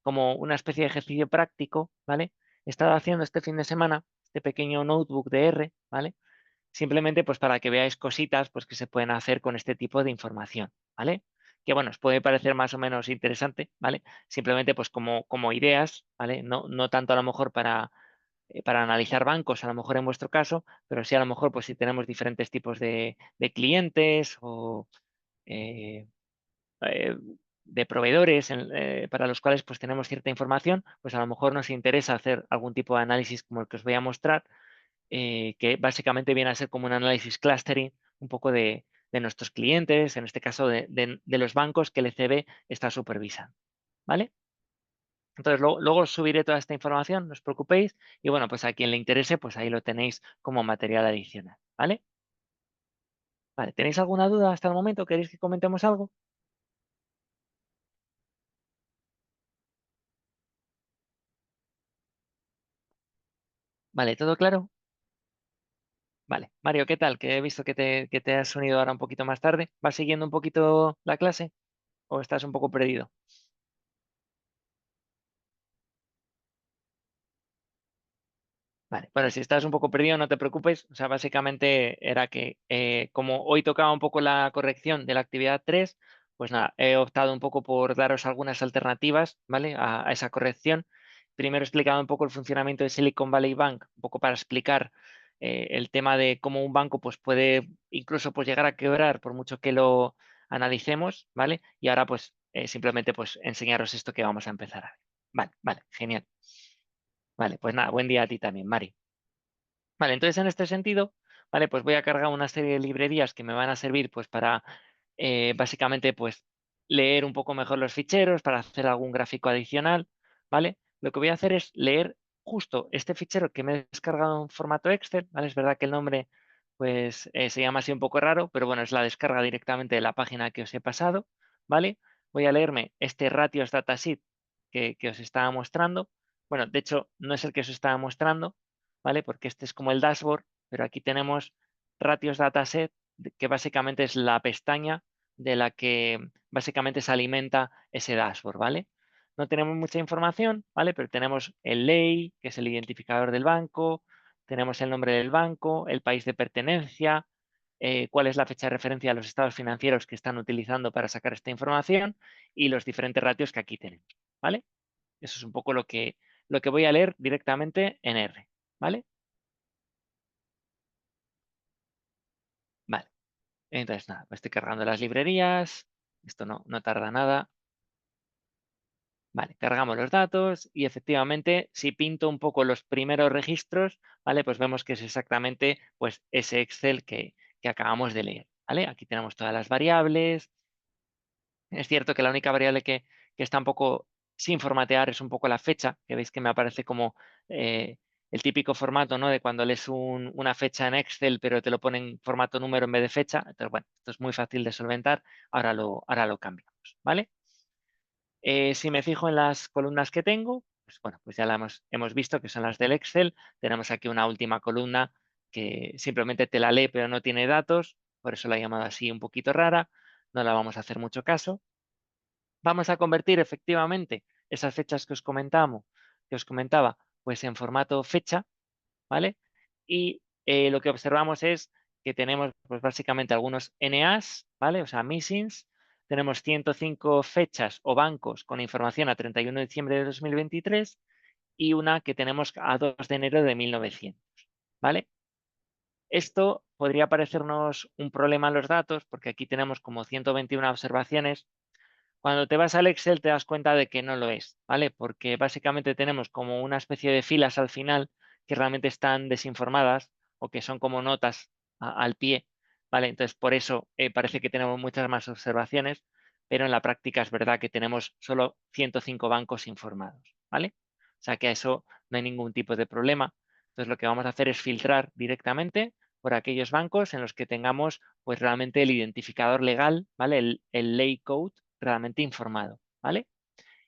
Como una especie de ejercicio práctico, ¿vale? He estado haciendo este fin de semana este pequeño notebook de R, ¿vale? Simplemente pues para que veáis cositas pues que se pueden hacer con este tipo de información, ¿vale? Que bueno, os puede parecer más o menos interesante, ¿vale? Simplemente pues como ideas, ¿vale? No tanto a lo mejor para analizar bancos, a lo mejor en vuestro caso, pero sí a lo mejor pues si tenemos diferentes tipos de clientes o eh, eh, de proveedores para los cuales pues tenemos cierta información, pues a lo mejor nos interesa hacer algún tipo de análisis como el que os voy a mostrar, que básicamente viene a ser como un análisis clustering, un poco de nuestros clientes, en este caso de los bancos que el ECB está supervisando, ¿vale? Entonces, luego os subiré toda esta información, no os preocupéis, y bueno, pues a quien le interese, pues ahí lo tenéis como material adicional, ¿vale? Vale, ¿tenéis alguna duda hasta el momento? ¿Queréis que comentemos algo? Vale, ¿todo claro? Vale. Mario, ¿qué tal? Que he visto que te has unido ahora un poquito más tarde. ¿Vas siguiendo un poquito la clase o estás un poco perdido? Vale, bueno, si estás un poco perdido, no te preocupes. O sea, básicamente era que como hoy tocaba un poco la corrección de la actividad 3, pues nada, he optado un poco por daros algunas alternativas, ¿vale? A esa corrección. Primero he explicado un poco el funcionamiento de Silicon Valley Bank, un poco para explicar el tema de cómo un banco pues, puede incluso pues, llegar a quebrar por mucho que lo analicemos, ¿vale? Y ahora pues simplemente pues enseñaros esto que vamos a empezar a ver. Vale, vale, genial. Vale, pues nada, buen día a ti también, Mari. Vale, entonces en este sentido, vale, pues voy a cargar una serie de librerías que me van a servir pues para básicamente pues leer un poco mejor los ficheros, para hacer algún gráfico adicional, ¿vale? Lo que voy a hacer es leer justo este fichero que me he descargado en formato Excel, ¿vale? Es verdad que el nombre pues se llama así un poco raro, pero bueno, es la descarga directamente de la página que os he pasado, ¿vale? Voy a leerme este ratios datasheet que os estaba mostrando. Bueno, de hecho, no es el que os estaba mostrando, ¿vale? Porque este es como el dashboard, pero aquí tenemos ratios dataset, que básicamente es la pestaña de la que básicamente se alimenta ese dashboard, ¿vale? No tenemos mucha información, ¿vale? Pero tenemos el ley, que es el identificador del banco, tenemos el nombre del banco, el país de pertenencia, cuál es la fecha de referencia a los estados financieros que están utilizando para sacar esta información y los diferentes ratios que aquí tenemos, ¿vale? Eso es un poco lo que voy a leer directamente en R, ¿vale? Vale. Entonces, nada, me estoy cargando las librerías. Esto no tarda nada. Vale, cargamos los datos y efectivamente, si pinto un poco los primeros registros, ¿vale? Pues vemos que es exactamente pues, ese Excel que acabamos de leer, ¿vale? Aquí tenemos todas las variables. Es cierto que la única variable que está un poco sin formatear es un poco la fecha, que veis que me aparece como eh, el típico formato, ¿no? De cuando lees una fecha en Excel, pero te lo pone en formato número en vez de fecha. Entonces, bueno, esto es muy fácil de solventar. Ahora lo cambiamos, ¿vale? Si me fijo en las columnas que tengo, pues bueno, pues ya hemos visto que son las del Excel. Tenemos aquí una última columna que simplemente te la lee, pero no tiene datos. Por eso la he llamado así un poquito rara. No la vamos a hacer mucho caso. Vamos a convertir efectivamente esas fechas que os comentaba, pues en formato fecha, ¿vale? Y lo que observamos es que tenemos pues básicamente algunos NAs, ¿vale? O sea, missings. Tenemos 105 fechas o bancos con información a 31 de diciembre de 2023 y una que tenemos a 2 de enero de 1900, ¿vale? Esto podría parecernos un problema en los datos porque aquí tenemos como 121 observaciones. Cuando te vas al Excel te das cuenta de que no lo es, ¿vale? Porque básicamente tenemos como una especie de filas al final que realmente están desinformadas o que son como notas al pie, ¿vale? Entonces, por eso parece que tenemos muchas más observaciones, pero en la práctica es verdad que tenemos solo 105 bancos informados, ¿vale? O sea que a eso no hay ningún tipo de problema. Entonces, lo que vamos a hacer es filtrar directamente por aquellos bancos en los que tengamos pues realmente el identificador legal, ¿vale? El lay code realmente informado, ¿vale?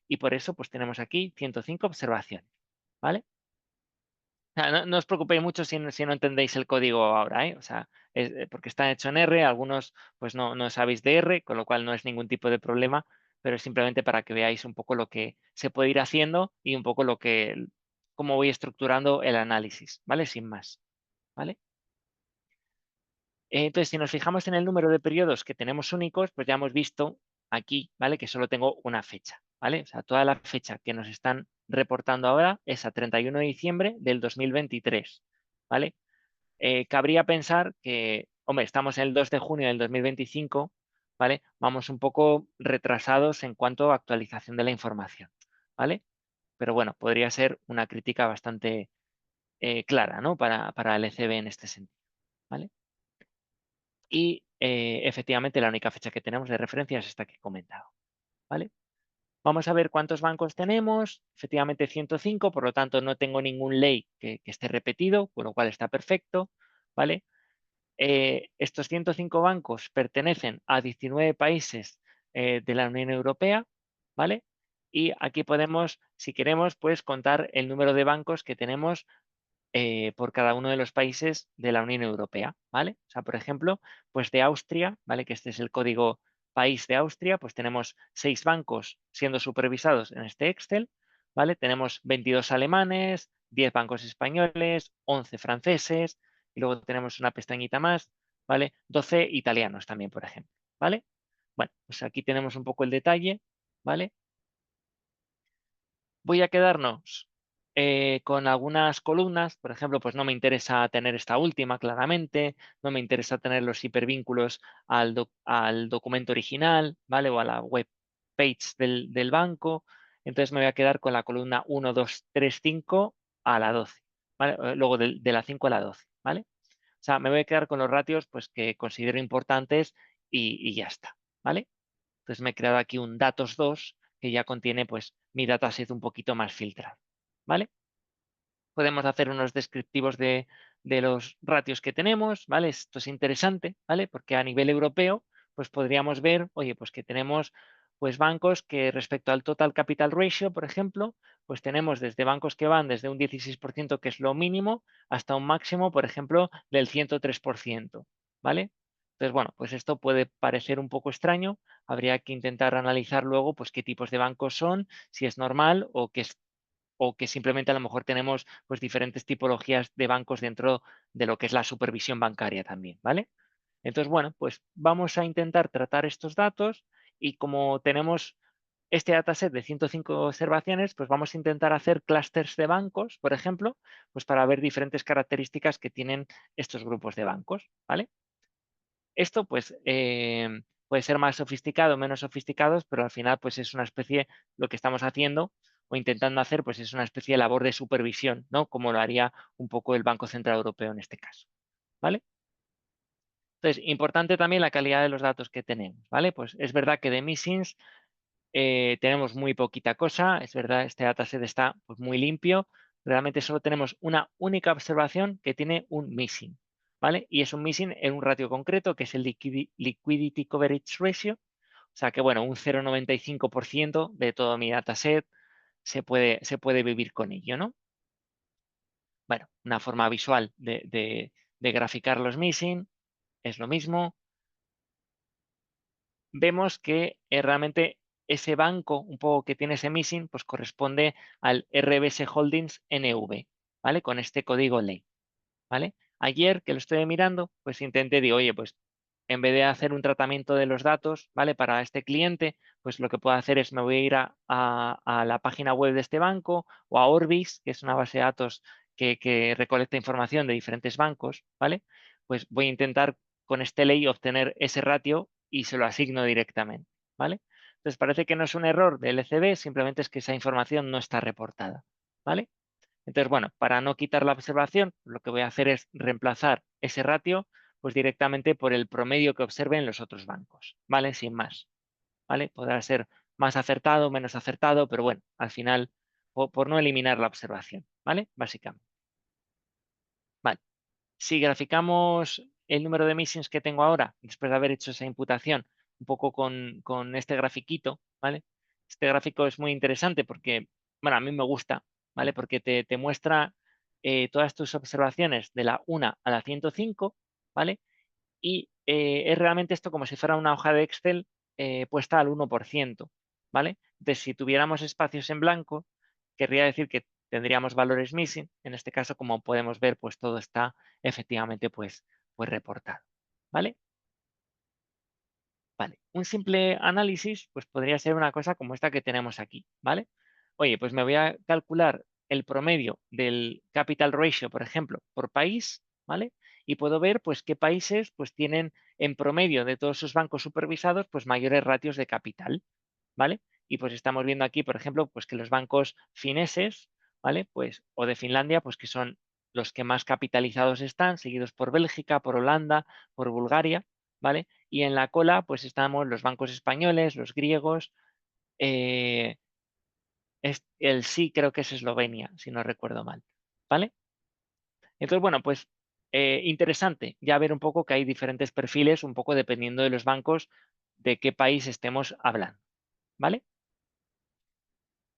Y por eso pues tenemos aquí 105 observaciones, ¿vale? O sea, no os preocupéis mucho si no entendéis el código ahora, ¿eh? O sea, porque está hecho en R, algunos pues no sabéis de R, con lo cual no es ningún tipo de problema, pero es simplemente para que veáis un poco lo que se puede ir haciendo y un poco cómo voy estructurando el análisis, ¿vale? Sin más, ¿vale? Entonces, si nos fijamos en el número de periodos que tenemos únicos, pues ya hemos visto aquí, ¿vale? Que solo tengo una fecha, ¿vale? O sea, toda la fecha que nos están reportando ahora es a 31 de diciembre del 2023, ¿vale? Cabría pensar que, hombre, estamos en el 2 de junio del 2025, ¿vale? Vamos un poco retrasados en cuanto a actualización de la información, ¿vale? Pero bueno, podría ser una crítica bastante clara, ¿no? Para el ECB en este sentido, ¿vale? Y efectivamente la única fecha que tenemos de referencia es esta que he comentado, ¿vale? Vamos a ver cuántos bancos tenemos, efectivamente 105, por lo tanto no tengo ningún ley que esté repetido, con lo cual está perfecto, ¿vale? Estos 105 bancos pertenecen a 19 países de la Unión Europea, ¿vale? Y aquí podemos, si queremos, pues contar el número de bancos que tenemos por cada uno de los países de la Unión Europea, ¿vale? O sea, por ejemplo, pues de Austria, ¿vale? Que este es el código país de Austria, pues tenemos 6 bancos siendo supervisados en este Excel, ¿vale? Tenemos 22 alemanes, 10 bancos españoles, 11 franceses, y luego tenemos una pestañita más, ¿vale? 12 italianos también, por ejemplo, ¿vale? Bueno, pues aquí tenemos un poco el detalle, ¿vale? Voy a quedarnos con algunas columnas, por ejemplo, pues no me interesa tener esta última claramente, no me interesa tener los hipervínculos al documento original, ¿vale? O a la web page del banco. Entonces me voy a quedar con la columna 1, 2, 3, 5 a la 12, ¿vale? Luego de la 5 a la 12, ¿vale? O sea, me voy a quedar con los ratios pues, que considero importantes y ya está, ¿vale? Entonces me he creado aquí un datos 2 que ya contiene pues mi dataset un poquito más filtrado, ¿vale? Podemos hacer unos descriptivos de los ratios que tenemos, ¿vale? Esto es interesante, ¿vale? Porque a nivel europeo pues podríamos ver, oye, pues que tenemos pues bancos que respecto al total capital ratio, por ejemplo, pues tenemos desde bancos que van desde un 16%, que es lo mínimo, hasta un máximo, por ejemplo, del 103%, ¿vale? Entonces, bueno, pues esto puede parecer un poco extraño. Habría que intentar analizar luego, pues, qué tipos de bancos son, si es normal o que simplemente a lo mejor tenemos, pues, diferentes tipologías de bancos dentro de lo que es la supervisión bancaria también, ¿vale? Entonces, bueno, pues vamos a intentar tratar estos datos y como tenemos este dataset de 105 observaciones, pues vamos a intentar hacer clústeres de bancos, por ejemplo, pues para ver diferentes características que tienen estos grupos de bancos, ¿vale? Esto, pues, puede ser más sofisticado, menos sofisticados, pero al final, pues es una especie, lo que estamos haciendo o intentando hacer, pues es una especie de labor de supervisión, ¿no? Como lo haría un poco el Banco Central Europeo en este caso, ¿vale? Entonces, importante también la calidad de los datos que tenemos, ¿vale? Pues es verdad que de missings tenemos muy poquita cosa, es verdad, este dataset está pues, muy limpio, realmente solo tenemos una única observación que tiene un missing, ¿vale? Y es un missing en un ratio concreto que es el Liquidity Coverage Ratio, o sea que, bueno, un 0,95% de todo mi dataset se puede vivir con ello, ¿no? Bueno, una forma visual de graficar los missing es lo mismo. Vemos que realmente ese banco, un poco que tiene ese missing, pues corresponde al RBS Holdings NV, ¿vale? Con este código ley, ¿vale? Ayer que lo estoy mirando, pues intenté, digo, oye, pues en vez de hacer un tratamiento de los datos, ¿vale? Para este cliente, pues lo que puedo hacer es me voy a ir a la página web de este banco o a Orbis, que es una base de datos que recolecta información de diferentes bancos, ¿vale? Pues voy a intentar con este ley obtener ese ratio y se lo asigno directamente, ¿vale? Entonces parece que no es un error del ECB, simplemente es que esa información no está reportada, ¿vale? Entonces, bueno, para no quitar la observación, lo que voy a hacer es reemplazar ese ratio pues directamente por el promedio que observen los otros bancos, ¿vale? Sin más, ¿vale? Podrá ser más acertado, menos acertado, pero bueno, al final, por no eliminar la observación, ¿vale? Básicamente. Vale. Si graficamos el número de missings que tengo ahora, después de haber hecho esa imputación, un poco con este grafiquito, ¿vale? Este gráfico es muy interesante porque, bueno, a mí me gusta, ¿vale? Porque te muestra todas tus observaciones de la 1 a la 105, ¿vale? Y es realmente esto como si fuera una hoja de Excel puesta al 1%, ¿vale? Entonces, si tuviéramos espacios en blanco, querría decir que tendríamos valores missing. En este caso, como podemos ver, pues todo está efectivamente pues reportado, ¿vale? Vale, un simple análisis pues podría ser una cosa como esta que tenemos aquí, ¿vale? Oye, pues me voy a calcular el promedio del capital ratio, por ejemplo, por país, ¿vale? Y puedo ver pues qué países pues tienen en promedio de todos sus bancos supervisados pues mayores ratios de capital, ¿vale? Y pues estamos viendo aquí, por ejemplo, pues que los bancos fineses, ¿vale? Pues o de Finlandia, pues que son los que más capitalizados están, seguidos por Bélgica, por Holanda, por Bulgaria, ¿vale? Y en la cola, pues estamos los bancos españoles, los griegos, eh, el sí creo que es Eslovenia, si no recuerdo mal, ¿vale? Entonces, bueno, pues interesante ya ver un poco que hay diferentes perfiles, un poco dependiendo de los bancos, de qué país estemos hablando, ¿vale?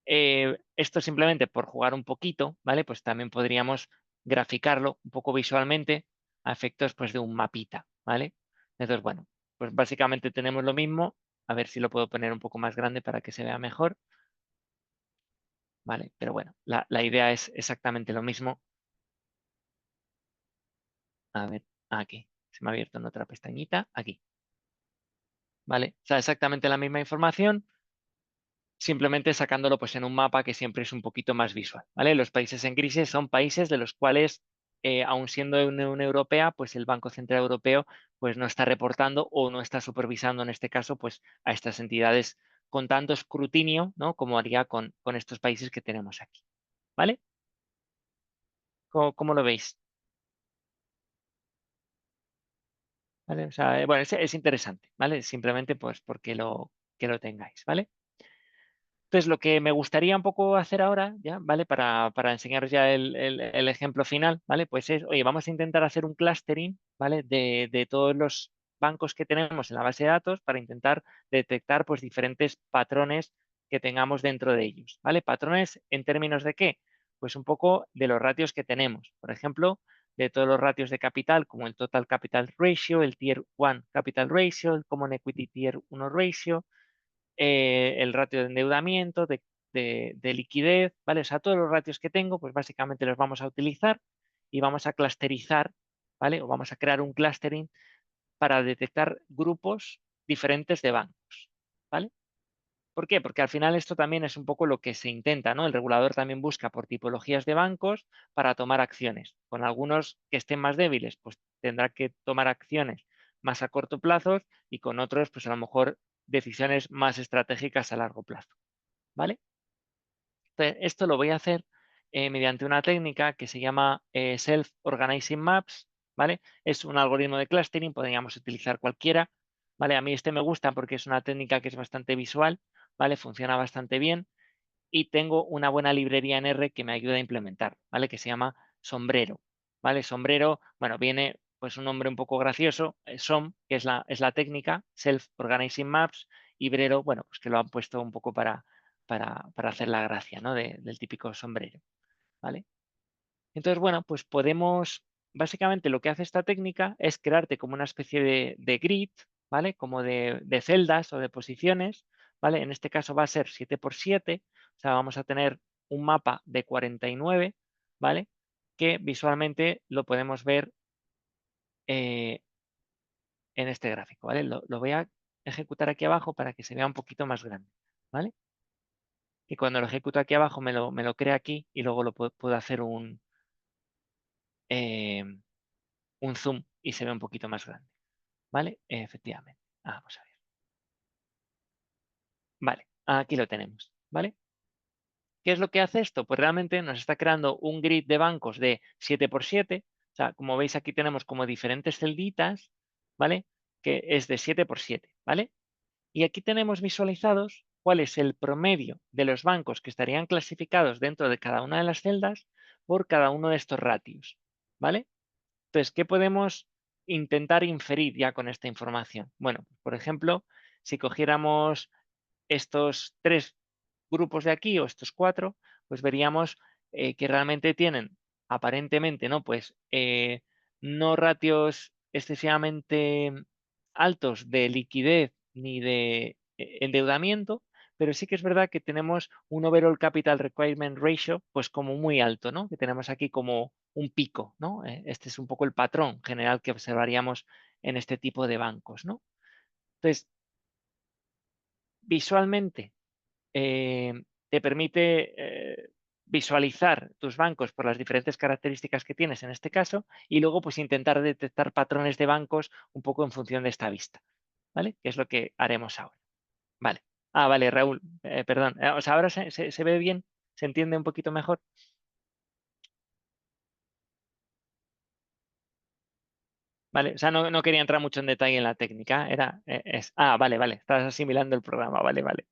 Esto simplemente por jugar un poquito, ¿vale? Pues también podríamos graficarlo un poco visualmente a efectos pues de un mapita, ¿vale? Entonces, bueno, pues básicamente tenemos lo mismo. A ver si lo puedo poner un poco más grande para que se vea mejor, ¿vale? Pero bueno, la idea es exactamente lo mismo. A ver, aquí. Se me ha abierto en otra pestañita. Aquí, ¿vale? O sea, exactamente la misma información, simplemente sacándolo pues en un mapa que siempre es un poquito más visual, ¿vale? Los países en crisis son países de los cuales, aun siendo de Unión Europea, pues el Banco Central Europeo pues no está reportando o no está supervisando en este caso pues a estas entidades con tanto escrutinio, ¿no? Como haría con estos países que tenemos aquí, ¿vale? ¿Cómo lo veis? ¿Vale? O sea, bueno, es interesante, ¿vale? Simplemente pues porque que lo tengáis, ¿vale? Entonces, lo que me gustaría un poco hacer ahora, ya, ¿vale? Para enseñaros ya el ejemplo final, ¿vale? Pues es, oye, vamos a intentar hacer un clustering, ¿vale? De todos los bancos que tenemos en la base de datos para intentar detectar pues, diferentes patrones que tengamos dentro de ellos, ¿vale? Patrones en términos de qué, pues un poco de los ratios que tenemos. Por ejemplo, de todos los ratios de capital, como el Total Capital Ratio, el Tier 1 Capital Ratio, el Common Equity Tier 1 Ratio, el ratio de endeudamiento, de liquidez, ¿vale? O sea, todos los ratios que tengo, pues básicamente los vamos a utilizar y vamos a clusterizar, ¿vale? O vamos a crear un clustering para detectar grupos diferentes de bancos, ¿vale? ¿Por qué? Porque al final esto también es un poco lo que se intenta, ¿no? El regulador también busca por tipologías de bancos para tomar acciones. Con algunos que estén más débiles, pues tendrá que tomar acciones más a corto plazo y con otros, pues a lo mejor decisiones más estratégicas a largo plazo, ¿vale? Entonces, esto lo voy a hacer mediante una técnica que se llama Self-Organizing Maps, ¿vale? Es un algoritmo de clustering, podríamos utilizar cualquiera, ¿vale? A mí este me gusta porque es una técnica que es bastante visual, ¿vale? Funciona bastante bien y tengo una buena librería en R que me ayuda a implementar, ¿vale? Que se llama Sombrero, ¿vale? Sombrero, bueno, viene pues un nombre un poco gracioso, SOM, que es la técnica, Self-Organizing Maps, y Brero, bueno, pues que lo han puesto un poco para hacer la gracia, ¿no? Del típico sombrero, ¿vale? Entonces, bueno, pues podemos, básicamente lo que hace esta técnica es crearte como una especie de grid, ¿vale? Como de celdas o de posiciones, ¿vale? En este caso va a ser 7 por 7, o sea, vamos a tener un mapa de 49, ¿vale? Que visualmente lo podemos ver eh, en este gráfico, ¿vale? Lo voy a ejecutar aquí abajo para que se vea un poquito más grande, ¿vale? Y cuando lo ejecuto aquí abajo me lo crea aquí y luego lo puedo hacer eh, un zoom y se ve un poquito más grande, ¿vale? Efectivamente. Vamos a ver. Vale, aquí lo tenemos, ¿vale? ¿Qué es lo que hace esto? Pues realmente nos está creando un grid de bancos de 7 por 7. O sea, como veis aquí tenemos como diferentes celditas, ¿vale? Que es de 7 por 7, ¿vale? Y aquí tenemos visualizados cuál es el promedio de los bancos que estarían clasificados dentro de cada una de las celdas por cada uno de estos ratios, ¿vale? Entonces, ¿qué podemos intentar inferir ya con esta información? Bueno, por ejemplo, si cogiéramos estos tres grupos de aquí o estos cuatro, pues veríamos que realmente tienen aparentemente, ¿no? Pues no ratios excesivamente altos de liquidez ni de endeudamiento, pero sí que es verdad que tenemos un overall capital requirement ratio, pues como muy alto, ¿no? Que tenemos aquí como un pico, ¿no? Este es un poco el patrón general que observaríamos en este tipo de bancos, ¿no? Entonces, visualmente, eh, te permite visualizar tus bancos por las diferentes características que tienes en este caso y luego pues intentar detectar patrones de bancos un poco en función de esta vista, ¿vale? Que es lo que haremos ahora. Vale. Vale, Raúl, perdón. O sea, ahora se ve bien, se entiende un poquito mejor. Vale, o sea, no quería entrar mucho en detalle en la técnica, vale, vale, estás asimilando el programa, vale, vale.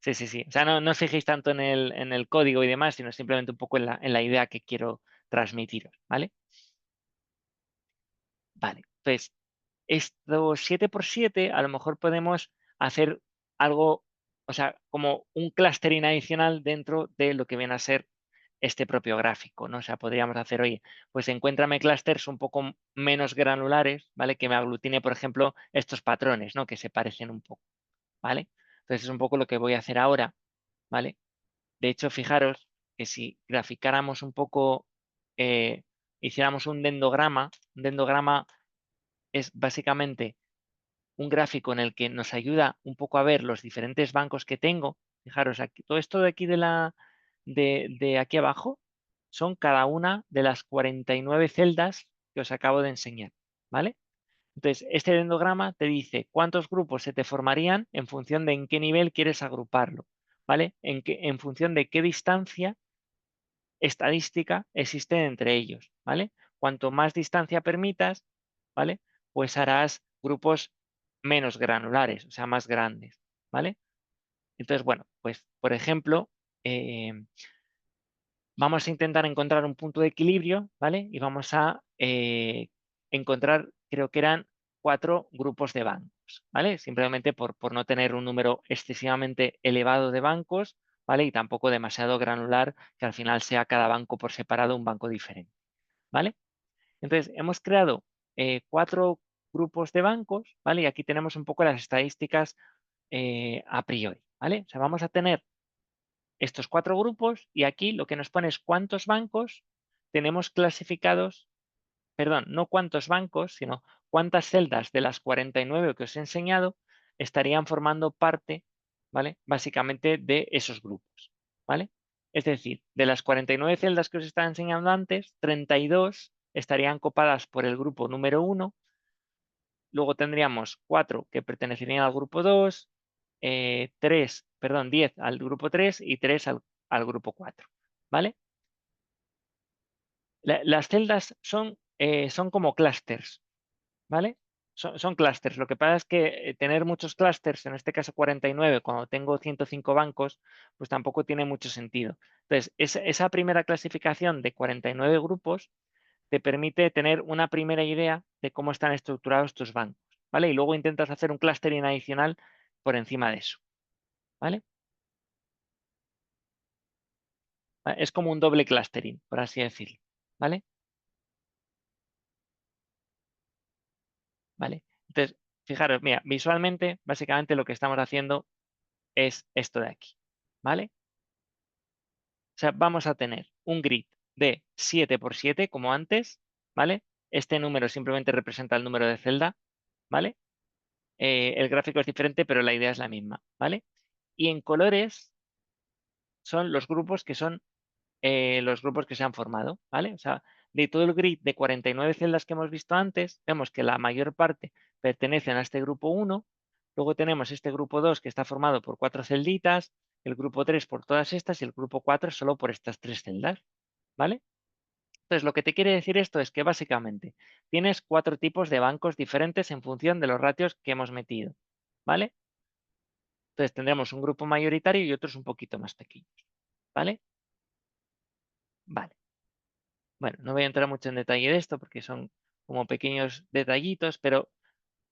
Sí, sí, sí. O sea, no os fijéis tanto en el código y demás, sino simplemente un poco en la idea que quiero transmitiros, ¿vale? Vale, pues estos 7 por 7 a lo mejor podemos hacer algo, o sea, como un clustering adicional dentro de lo que viene a ser este propio gráfico, ¿no? O sea, podríamos hacer, oye, pues encuéntrame clústeres un poco menos granulares, ¿vale? Que me aglutine, por ejemplo, estos patrones, ¿no? Que se parecen un poco, ¿vale? Entonces es un poco lo que voy a hacer ahora, ¿vale? De hecho, fijaros que si graficáramos un poco, eh, hiciéramos un dendograma es básicamente un gráfico en el que nos ayuda un poco a ver los diferentes bancos que tengo. Fijaros, aquí, todo esto de aquí de aquí abajo son cada una de las 49 celdas que os acabo de enseñar, ¿vale? Entonces, este dendrograma te dice cuántos grupos se te formarían en función de en qué nivel quieres agruparlo, ¿vale? En función de qué distancia estadística existe entre ellos, ¿vale? Cuanto más distancia permitas, ¿vale? Pues harás grupos menos granulares, o sea, más grandes, ¿vale? Entonces, bueno, pues por ejemplo, eh, vamos a intentar encontrar un punto de equilibrio, ¿vale? Y vamos a encontrar, creo que eran 4 grupos de bancos, ¿vale? Simplemente por no tener un número excesivamente elevado de bancos, ¿vale? Y tampoco demasiado granular, que al final sea cada banco por separado un banco diferente, ¿vale? Entonces, hemos creado 4 grupos de bancos, ¿vale? Y aquí tenemos un poco las estadísticas a priori, ¿vale? O sea, vamos a tener estos 4 grupos y aquí lo que nos pone es cuántos bancos tenemos clasificados, perdón, no cuántos bancos, sino cuántas celdas de las 49 que os he enseñado estarían formando parte, ¿vale? Básicamente de esos grupos, ¿vale? Es decir, de las 49 celdas que os estaba enseñando antes, 32 estarían copadas por el grupo número 1, luego tendríamos 4 que pertenecerían al grupo 2, 3, perdón, 10 al grupo 3 y 3 al grupo 4, ¿vale? Las celdas son como clústeres, ¿vale? Son clústeres. Lo que pasa es que tener muchos clústeres, en este caso 49, cuando tengo 105 bancos, pues tampoco tiene mucho sentido. Entonces, esa primera clasificación de 49 grupos te permite tener una primera idea de cómo están estructurados tus bancos, ¿vale? Y luego intentas hacer un clustering adicional por encima de eso, ¿vale? Es como un doble clustering, por así decirlo, ¿vale? ¿Vale? Entonces, fijaros, mira, visualmente, básicamente lo que estamos haciendo es esto de aquí, ¿vale? O sea, vamos a tener un grid de 7 por 7, como antes, ¿vale? Este número simplemente representa el número de celda, ¿vale? El gráfico es diferente, pero la idea es la misma, ¿vale? Y en colores son los grupos que son los grupos que se han formado, ¿vale? O sea, de todo el grid de 49 celdas que hemos visto antes, vemos que la mayor parte pertenecen a este grupo 1, luego tenemos este grupo 2 que está formado por 4 celditas, el grupo 3 por todas estas y el grupo 4 solo por estas 3 celdas, ¿vale? Entonces, lo que te quiere decir esto es que básicamente tienes 4 tipos de bancos diferentes en función de los ratios que hemos metido, ¿vale? Entonces, tendremos un grupo mayoritario y otros un poquito más pequeños, ¿vale? Vale. Bueno, no voy a entrar mucho en detalle de esto porque son como pequeños detallitos, pero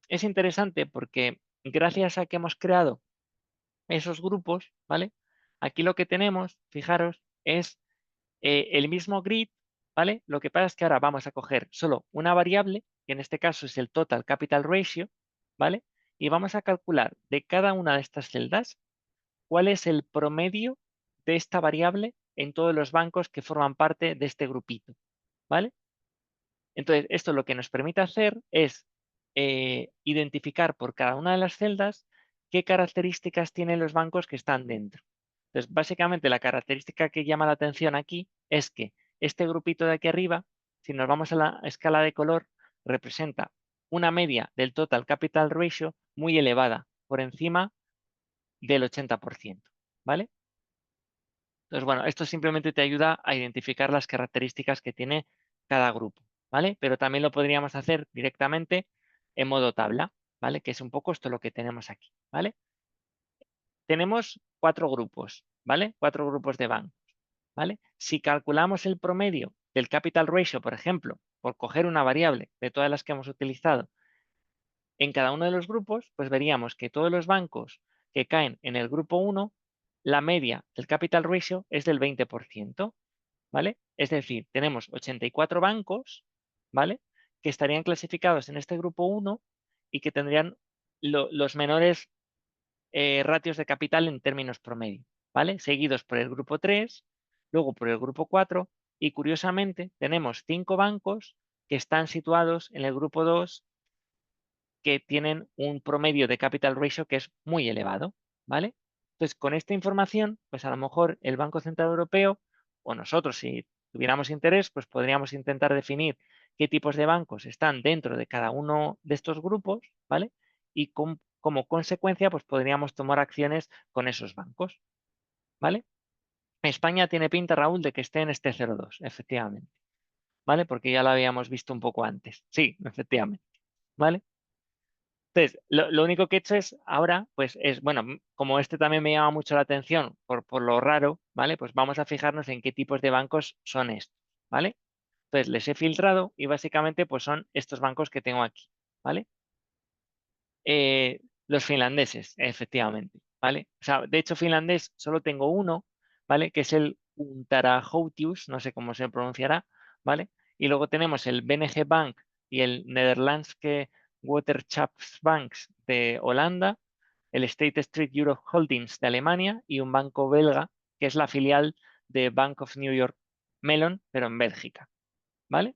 es interesante porque gracias a que hemos creado esos grupos, ¿vale? Aquí lo que tenemos, fijaros, es el mismo grid, ¿vale? Lo que pasa es que ahora vamos a coger solo una variable, que en este caso es el Total Capital Ratio, ¿vale? Y vamos a calcular de cada una de estas celdas cuál es el promedio de esta variable en todos los bancos que forman parte de este grupito, ¿vale? Entonces, esto lo que nos permite hacer es identificar por cada una de las celdas qué características tienen los bancos que están dentro. Entonces, básicamente la característica que llama la atención aquí es que este grupito de aquí arriba, si nos vamos a la escala de color, representa una media del Total Capital Ratio muy elevada, por encima del 80%, ¿vale? Entonces, bueno, esto simplemente te ayuda a identificar las características que tiene cada grupo, ¿vale? Pero también lo podríamos hacer directamente en modo tabla, ¿vale? Que es un poco esto lo que tenemos aquí, ¿vale? Tenemos 4 grupos, ¿vale? 4 grupos de bancos, ¿vale? Si calculamos el promedio del capital ratio, por ejemplo, por coger una variable de todas las que hemos utilizado en cada uno de los grupos, pues veríamos que todos los bancos que caen en el grupo 1, la media del capital ratio es del 20%. ¿Vale? Es decir, tenemos 84 bancos, ¿vale? Que estarían clasificados en este grupo 1 y que tendrían los menores ratios de capital en términos promedio, ¿vale? Seguidos por el grupo 3, luego por el grupo 4 y curiosamente tenemos 5 bancos que están situados en el grupo 2 que tienen un promedio de capital ratio que es muy elevado, ¿vale? Entonces, con esta información, pues a lo mejor el Banco Central Europeo o nosotros, si tuviéramos interés, pues podríamos intentar definir qué tipos de bancos están dentro de cada uno de estos grupos, ¿vale? Y como consecuencia, pues podríamos tomar acciones con esos bancos, ¿vale? España tiene pinta, Raúl, de que esté en este 0,2, efectivamente, ¿vale? Porque ya lo habíamos visto un poco antes. Sí, efectivamente, ¿vale? Entonces, lo único que he hecho es ahora, pues es, bueno, como este también me llama mucho la atención por lo raro, ¿vale? Pues vamos a fijarnos en qué tipos de bancos son estos, ¿vale? Entonces, les he filtrado y básicamente pues son estos bancos que tengo aquí, ¿vale? Los finlandeses, efectivamente, ¿vale? O sea, de hecho, finlandés solo tengo uno, ¿vale? Que es el Untara-Houtius, no sé cómo se pronunciará, ¿vale? Y luego tenemos el BNG Bank y el Nederlandse Waterschapsbank de Holanda, el State Street Europe Holdings de Alemania y un banco belga, que es la filial de Bank of New York Mellon, pero en Bélgica, ¿vale?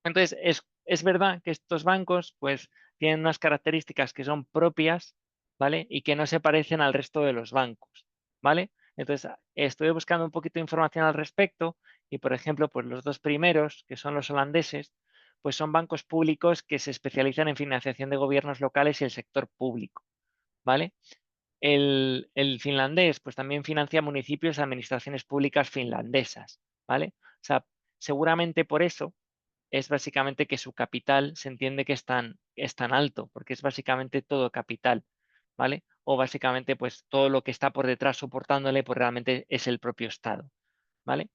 Entonces, es verdad que estos bancos, pues, tienen unas características que son propias, ¿vale? Y que no se parecen al resto de los bancos, ¿vale? Entonces, estuve buscando un poquito de información al respecto y, por ejemplo, pues los dos primeros, que son los holandeses, pues son bancos públicos que se especializan en financiación de gobiernos locales y el sector público, ¿vale? El finlandés, pues también financia municipios y administraciones públicas finlandesas, ¿vale? O sea, seguramente por eso es básicamente que su capital se entiende que es tan alto, porque es básicamente todo capital, ¿vale? O básicamente pues todo lo que está por detrás soportándole, pues realmente es el propio Estado, ¿vale?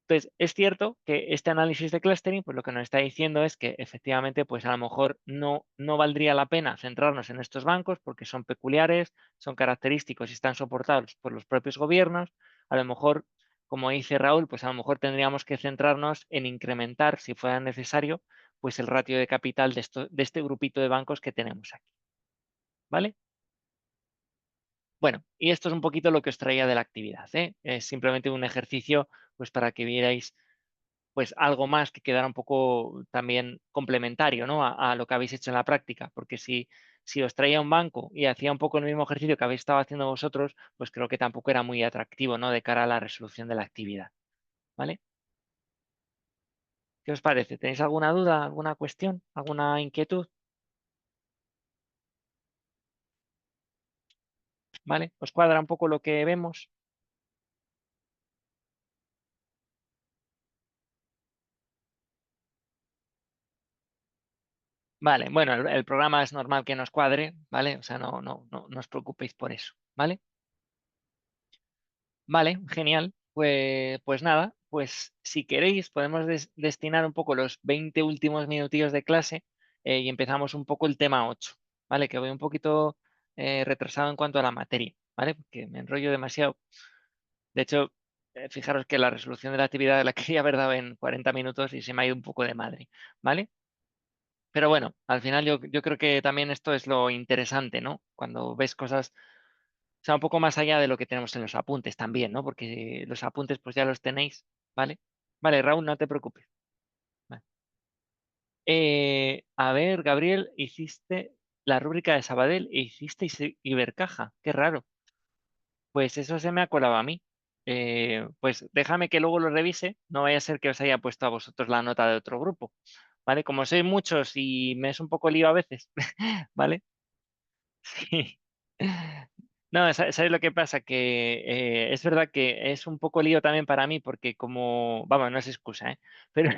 Entonces, es cierto que este análisis de clustering, pues lo que nos está diciendo es que efectivamente, pues a lo mejor no valdría la pena centrarnos en estos bancos porque son peculiares, son característicos y están soportados por los propios gobiernos. A lo mejor, como dice Raúl, pues a lo mejor tendríamos que centrarnos en incrementar, si fuera necesario, pues el ratio de capital de este grupito de bancos que tenemos aquí, ¿vale? Bueno, y esto es un poquito lo que os traía de la actividad, ¿eh? Es simplemente un ejercicio, pues para que vierais pues algo más que quedara un poco también complementario, ¿no? A lo que habéis hecho en la práctica, porque si os traía un banco y hacía un poco el mismo ejercicio que habéis estado haciendo vosotros, pues creo que tampoco era muy atractivo, ¿no? De cara a la resolución de la actividad, ¿vale? ¿Qué os parece? ¿Tenéis alguna duda, alguna cuestión, alguna inquietud? ¿Vale? ¿Os cuadra un poco lo que vemos? Vale, bueno, el programa es normal que nos cuadre, ¿vale? O sea, no os preocupéis por eso, ¿vale? Vale, genial. Pues nada, pues si queréis podemos destinar un poco los 20 últimos minutillos de clase y empezamos un poco el tema 8, ¿vale? Que voy un poquito retrasado en cuanto a la materia, ¿vale? Porque me enrollo demasiado. De hecho, fijaros que la resolución de la actividad la quería haber dado en 40 minutos y se me ha ido un poco de madre, ¿vale? Pero bueno, al final yo creo que también esto es lo interesante, ¿no? Cuando ves cosas, o sea, un poco más allá de lo que tenemos en los apuntes también, ¿no? Porque los apuntes pues ya los tenéis, ¿vale? Vale, Raúl, no te preocupes. Vale. A ver, Gabriel, hiciste la rúbrica de Sabadell e hiciste Ibercaja. Qué raro. Pues eso se me ha colado a mí. Pues déjame que luego lo revise. No vaya a ser que os haya puesto a vosotros la nota de otro grupo, ¿vale? Como sois muchos y me es un poco lío a veces, ¿vale? Sí. No, ¿sabes lo que pasa? Que es verdad que es un poco lío también para mí porque como, vamos, no es excusa, ¿eh? Pero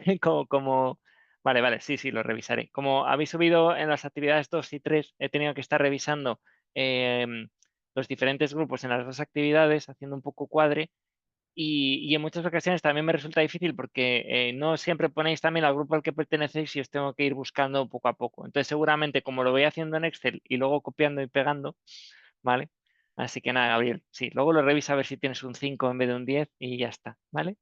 vale, vale, sí, sí, lo revisaré. Como habéis subido en las actividades 2 y 3, he tenido que estar revisando los diferentes grupos en las dos actividades, haciendo un poco cuadre y en muchas ocasiones también me resulta difícil porque no siempre ponéis también al grupo al que pertenecéis y os tengo que ir buscando poco a poco. Entonces, seguramente como lo voy haciendo en Excel y luego copiando y pegando, ¿vale? Así que nada, Gabriel, sí, luego lo revisa a ver si tienes un 5 en vez de un 10 y ya está, ¿vale?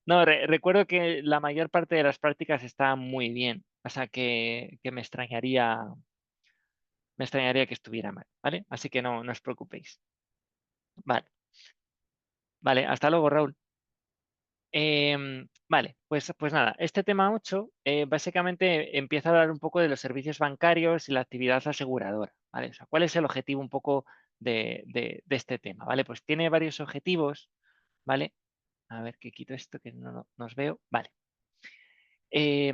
No, recuerdo que la mayor parte de las prácticas está muy bien, o sea que me extrañaría que estuviera mal, ¿vale? Así que no os preocupéis. Vale, vale, hasta luego, Raúl. Vale, pues nada, este tema 8 básicamente empieza a hablar un poco de los servicios bancarios y la actividad aseguradora, ¿vale? O sea, ¿cuál es el objetivo un poco de este tema? ¿Vale? Pues tiene varios objetivos, ¿vale? A ver, que quito esto que no nos veo. Vale. Eh,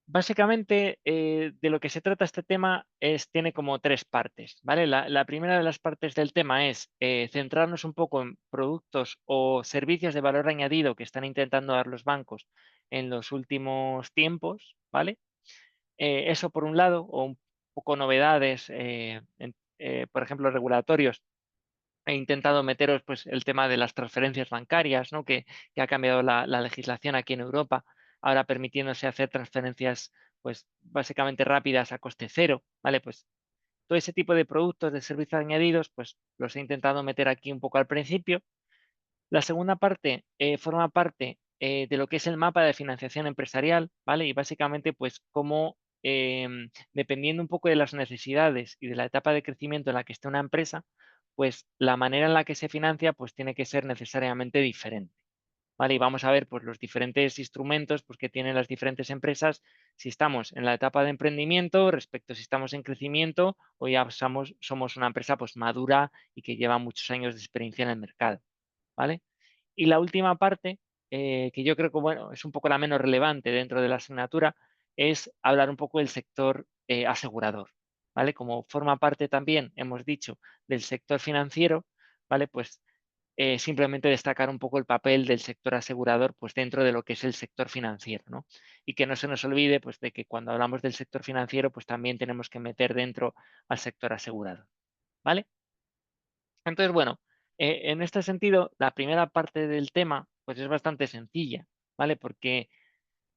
Básicamente, de lo que se trata este tema tiene como tres partes, ¿vale? La primera de las partes del tema es centrarnos un poco en productos o servicios de valor añadido que están intentando dar los bancos en los últimos tiempos, ¿vale? Eso por un lado, o un poco novedades, por ejemplo, regulatorios. He intentado meteros pues, el tema de las transferencias bancarias, ¿no? Que ha cambiado la legislación aquí en Europa, ahora permitiéndose hacer transferencias pues básicamente rápidas a coste cero, ¿vale? Pues todo ese tipo de productos de servicios añadidos, pues los he intentado meter aquí un poco al principio. La segunda parte forma parte de lo que es el mapa de financiación empresarial, ¿vale? Y básicamente, pues, cómo, dependiendo un poco de las necesidades y de la etapa de crecimiento en la que esté una empresa, pues la manera en la que se financia, pues tiene que ser necesariamente diferente. ¿Vale? Y vamos a ver pues, los diferentes instrumentos pues, que tienen las diferentes empresas, si estamos en la etapa de emprendimiento respecto a si estamos en crecimiento o ya somos una empresa pues, madura y que lleva muchos años de experiencia en el mercado. ¿Vale? Y la última parte, que yo creo que bueno, es un poco la menos relevante dentro de la asignatura, es hablar un poco del sector asegurador. ¿Vale? Como forma parte también, hemos dicho, del sector financiero, ¿vale? Pues simplemente destacar un poco el papel del sector asegurador pues dentro de lo que es el sector financiero, ¿no? Y que no se nos olvide pues de que cuando hablamos del sector financiero pues también tenemos que meter dentro al sector asegurador, ¿vale? Entonces, bueno, en este sentido, la primera parte del tema pues es bastante sencilla, ¿vale? Porque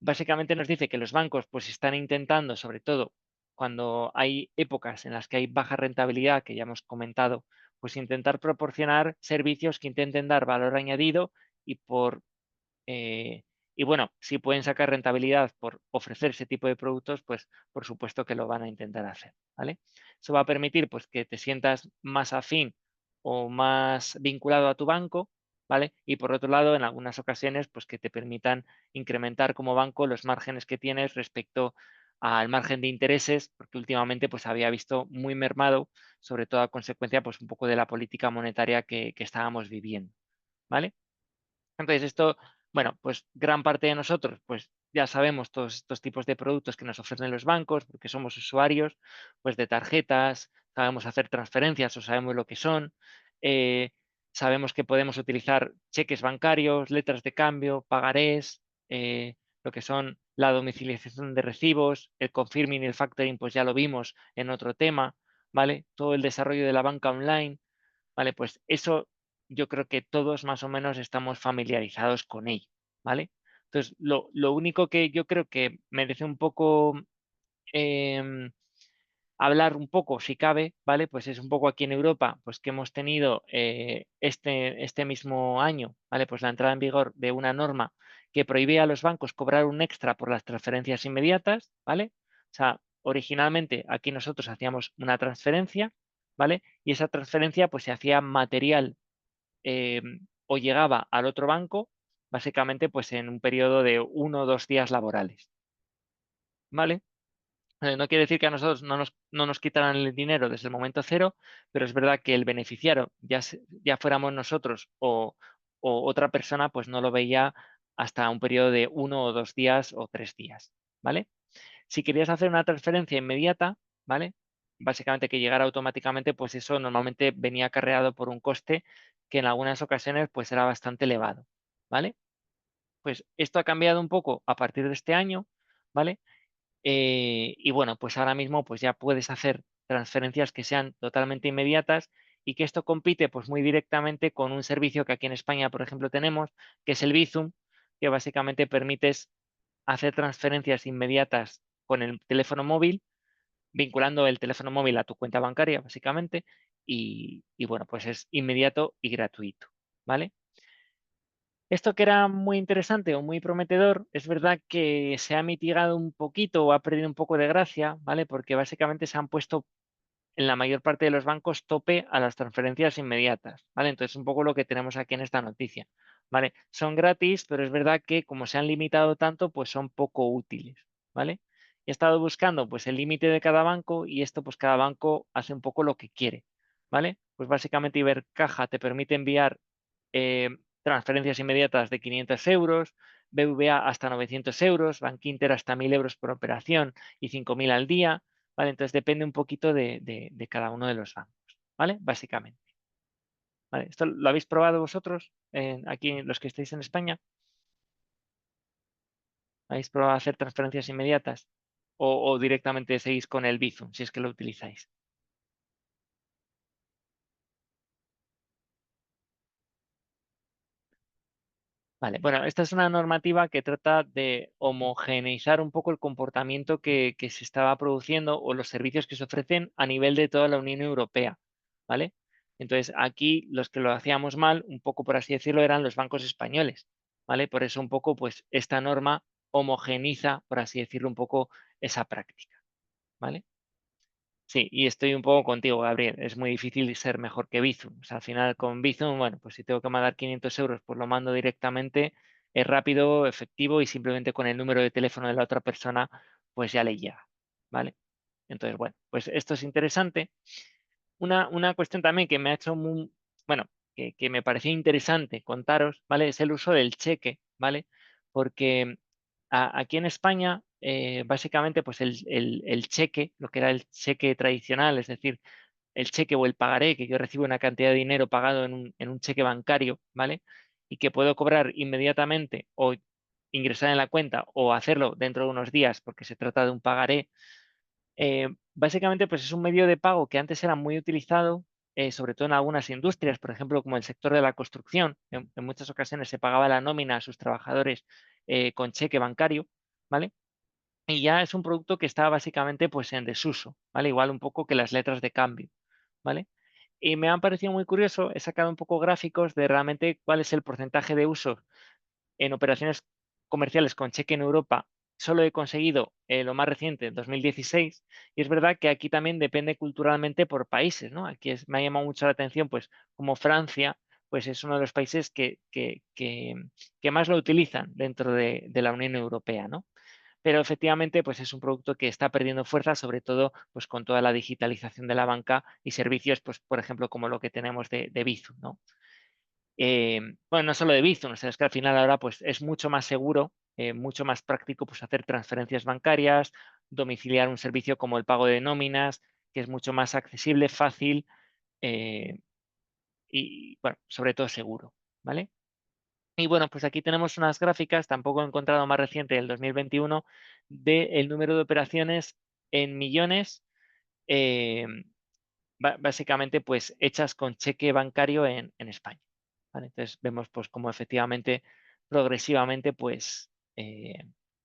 básicamente nos dice que los bancos pues están intentando, sobre todo cuando hay épocas en las que hay baja rentabilidad, que ya hemos comentado, pues intentar proporcionar servicios que intenten dar valor añadido y eh, y bueno, si pueden sacar rentabilidad por ofrecer ese tipo de productos, pues por supuesto que lo van a intentar hacer, ¿vale? Eso va a permitir pues que te sientas más afín o más vinculado a tu banco, ¿vale? Y por otro lado, en algunas ocasiones, pues que te permitan incrementar como banco los márgenes que tienes respecto al margen de intereses, porque últimamente pues había visto muy mermado, sobre todo a consecuencia pues un poco de la política monetaria que estábamos viviendo, ¿vale? Entonces, esto, bueno, pues gran parte de nosotros, pues ya sabemos todos estos tipos de productos que nos ofrecen los bancos, porque somos usuarios, pues de tarjetas, sabemos hacer transferencias o sabemos lo que son, eh, sabemos que podemos utilizar cheques bancarios, letras de cambio, pagarés, lo que son la domiciliación de recibos, el confirming y el factoring, pues ya lo vimos en otro tema, ¿vale? Todo el desarrollo de la banca online. Vale, pues eso yo creo que todos más o menos estamos familiarizados con ello, ¿vale? Entonces, lo único que yo creo que merece un poco em, hablar un poco, si cabe, ¿vale? Pues es un poco aquí en Europa, pues que hemos tenido este mismo año, ¿vale? Pues la entrada en vigor de una norma que prohibía a los bancos cobrar un extra por las transferencias inmediatas, ¿vale? O sea, originalmente aquí nosotros hacíamos una transferencia, ¿vale? Y esa transferencia pues se hacía material o llegaba al otro banco, básicamente pues en un periodo de 1 o 2 días laborales, ¿vale? No quiere decir que a nosotros no nos quitaran el dinero desde el momento cero, pero es verdad que el beneficiario, ya fuéramos nosotros o otra persona, pues no lo veía hasta un periodo de 1 o 2 días o 3 días, ¿vale? Si querías hacer una transferencia inmediata, ¿vale? Básicamente que llegara automáticamente, pues eso normalmente venía acarreado por un coste que en algunas ocasiones pues era bastante elevado, ¿vale? Pues esto ha cambiado un poco a partir de este año, ¿vale? Y bueno, pues ahora mismo pues ya puedes hacer transferencias que sean totalmente inmediatas y que esto compite pues muy directamente con un servicio que aquí en España, por ejemplo, tenemos, que es el Bizum, que básicamente permites hacer transferencias inmediatas con el teléfono móvil, vinculando el teléfono móvil a tu cuenta bancaria, básicamente, y bueno, pues es inmediato y gratuito, ¿vale? Esto que era muy interesante o muy prometedor, es verdad que se ha mitigado un poquito o ha perdido un poco de gracia, ¿vale? Porque básicamente se han puesto en la mayor parte de los bancos tope a las transferencias inmediatas, ¿vale? Entonces, un poco lo que tenemos aquí en esta noticia, ¿vale? Son gratis, pero es verdad que como se han limitado tanto, pues son poco útiles, ¿vale? He estado buscando, pues, el límite de cada banco y esto, pues, cada banco hace un poco lo que quiere, ¿vale? Pues básicamente Ibercaja te permite enviar eh, transferencias inmediatas de 500 euros, BVA hasta 900 euros, Bankinter hasta 1.000 euros por operación y 5.000 al día, ¿vale? Entonces depende un poquito de cada uno de los bancos, ¿vale? Básicamente. ¿Vale? ¿Esto lo habéis probado vosotros, aquí los que estáis en España? ¿Habéis probado hacer transferencias inmediatas? O directamente seguís con el Bizum, si es que lo utilizáis? Vale, bueno, esta es una normativa que trata de homogeneizar un poco el comportamiento que se estaba produciendo o los servicios que se ofrecen a nivel de toda la Unión Europea, ¿vale? Entonces, aquí los que lo hacíamos mal, un poco por así decirlo, eran los bancos españoles, ¿vale? Por eso un poco, pues, esta norma homogeniza, por así decirlo, un poco esa práctica, ¿vale? Sí, y estoy un poco contigo, Gabriel. Es muy difícil ser mejor que Bizum. O sea, al final con Bizum, bueno, pues si tengo que mandar 500 euros, pues lo mando directamente. Es rápido, efectivo y simplemente con el número de teléfono de la otra persona, pues ya le llega. ¿Vale? Entonces, bueno, pues esto es interesante. Una cuestión también que me ha hecho muy, bueno, que me parecía interesante contaros, ¿vale? Es el uso del cheque, ¿vale? Porque aquí en España, básicamente, pues el cheque, lo que era el cheque tradicional, es decir, el cheque o el pagaré, que yo recibo una cantidad de dinero pagado en un cheque bancario, ¿vale? Y que puedo cobrar inmediatamente o ingresar en la cuenta o hacerlo dentro de unos días porque se trata de un pagaré. Básicamente, pues es un medio de pago que antes era muy utilizado, sobre todo en algunas industrias, por ejemplo, como el sector de la construcción. En muchas ocasiones se pagaba la nómina a sus trabajadores con cheque bancario, ¿vale? Y ya es un producto que está básicamente pues en desuso, ¿vale? Igual un poco que las letras de cambio, ¿vale? Y me han parecido muy curioso, he sacado un poco gráficos de realmente cuál es el porcentaje de uso en operaciones comerciales con cheque en Europa. Solo he conseguido lo más reciente, en 2016, y es verdad que aquí también depende culturalmente por países, ¿no? Aquí me ha llamado mucho la atención, pues, como Francia, pues es uno de los países que más lo utilizan dentro de la Unión Europea, ¿no? Pero efectivamente, pues es un producto que está perdiendo fuerza, sobre todo pues con toda la digitalización de la banca y servicios, pues por ejemplo, como lo que tenemos de Bizum, ¿no? Bueno, no solo de Bizum, o sea, es que al final ahora pues es mucho más seguro, mucho más práctico pues hacer transferencias bancarias, domiciliar un servicio como el pago de nóminas, que es mucho más accesible, fácil eh, y, bueno, sobre todo seguro, ¿vale? Y bueno, pues aquí tenemos unas gráficas, tampoco he encontrado más reciente del 2021, del número de operaciones en millones, eh, básicamente pues hechas con cheque bancario en España. ¿Vale? Entonces vemos pues cómo efectivamente progresivamente pues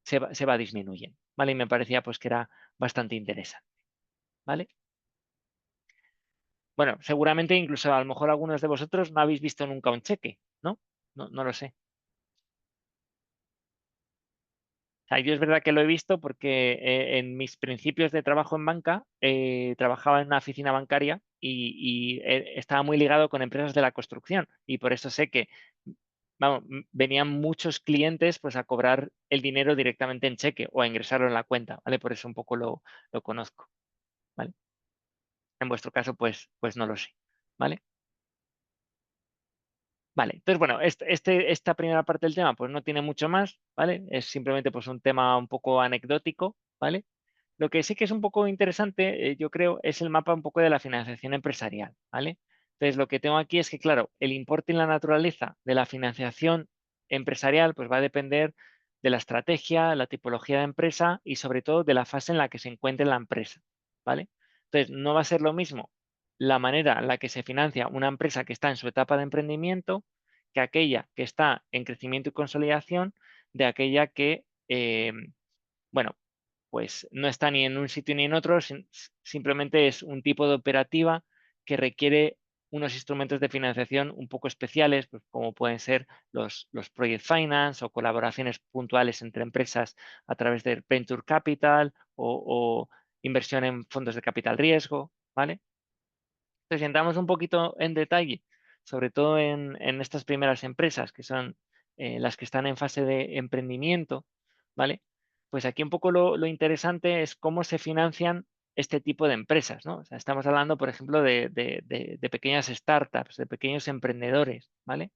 se va disminuyendo. ¿Vale? Y me parecía pues que era bastante interesante. ¿Vale? Bueno, seguramente incluso a lo mejor algunos de vosotros no habéis visto nunca un cheque, ¿no? No, no lo sé. Sea, yo es verdad que lo he visto porque en mis principios de trabajo en banca trabajaba en una oficina bancaria y estaba muy ligado con empresas de la construcción y por eso sé que vamos, venían muchos clientes pues a cobrar el dinero directamente en cheque o a ingresarlo en la cuenta, ¿vale? Por eso un poco lo conozco, ¿vale? En vuestro caso pues no lo sé, ¿vale? Vale, entonces bueno, esta primera parte del tema pues no tiene mucho más, ¿vale? Es simplemente pues un tema un poco anecdótico, ¿vale? Lo que sí que es un poco interesante, yo creo, es el mapa un poco de la financiación empresarial, ¿vale? Entonces, lo que tengo aquí es que, claro, el importe y la naturaleza de la financiación empresarial, pues va a depender de la estrategia, la tipología de empresa y sobre todo de la fase en la que se encuentre la empresa, ¿vale? Entonces, no va a ser lo mismo la manera en la que se financia una empresa que está en su etapa de emprendimiento que aquella que está en crecimiento y consolidación de aquella que, bueno, pues no está ni en un sitio ni en otro, simplemente es un tipo de operativa que requiere unos instrumentos de financiación un poco especiales, pues como pueden ser los Project Finance o colaboraciones puntuales entre empresas a través del Venture Capital o inversión en fondos de capital riesgo, ¿vale? Entonces, si entramos un poquito en detalle, sobre todo en estas primeras empresas, que son las que están en fase de emprendimiento, ¿vale? Pues aquí un poco lo interesante es cómo se financian este tipo de empresas, ¿no? O sea, estamos hablando, por ejemplo, de pequeñas startups, de pequeños emprendedores, ¿vale?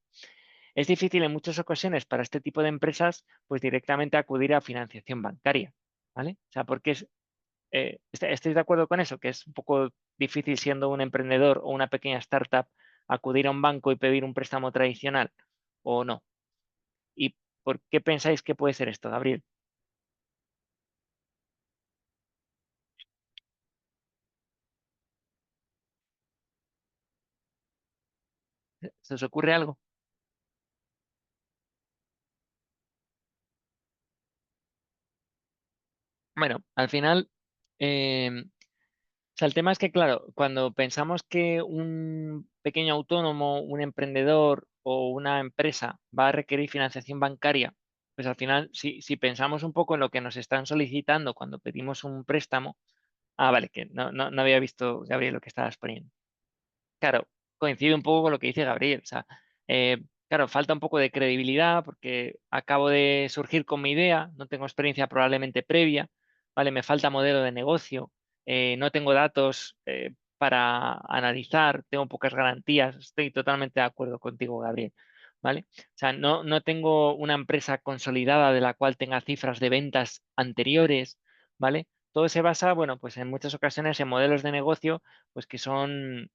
Es difícil en muchas ocasiones para este tipo de empresas, pues directamente acudir a financiación bancaria, ¿vale? O sea, porque ¿estáis de acuerdo con eso? Que es un poco difícil siendo un emprendedor o una pequeña startup acudir a un banco y pedir un préstamo tradicional o no. ¿Y por qué pensáis que puede ser esto, Gabriel? ¿Se os ocurre algo? Bueno, al final, o sea, el tema es que, claro, cuando pensamos que un pequeño autónomo, un emprendedor o una empresa va a requerir financiación bancaria, pues al final, si pensamos un poco en lo que nos están solicitando cuando pedimos un préstamo, vale, que no había visto, Gabriel, lo que estabas poniendo. Claro, coincide un poco con lo que dice Gabriel. O sea, claro, falta un poco de credibilidad porque acabo de surgir con mi idea, no tengo experiencia probablemente previa, ¿vale? Me falta modelo de negocio, no tengo datos para analizar, tengo pocas garantías. Estoy totalmente de acuerdo contigo, Gabriel, ¿vale? O sea, no tengo una empresa consolidada de la cual tenga cifras de ventas anteriores, ¿vale? Todo se basa, bueno, pues en muchas ocasiones en modelos de negocio, pues que son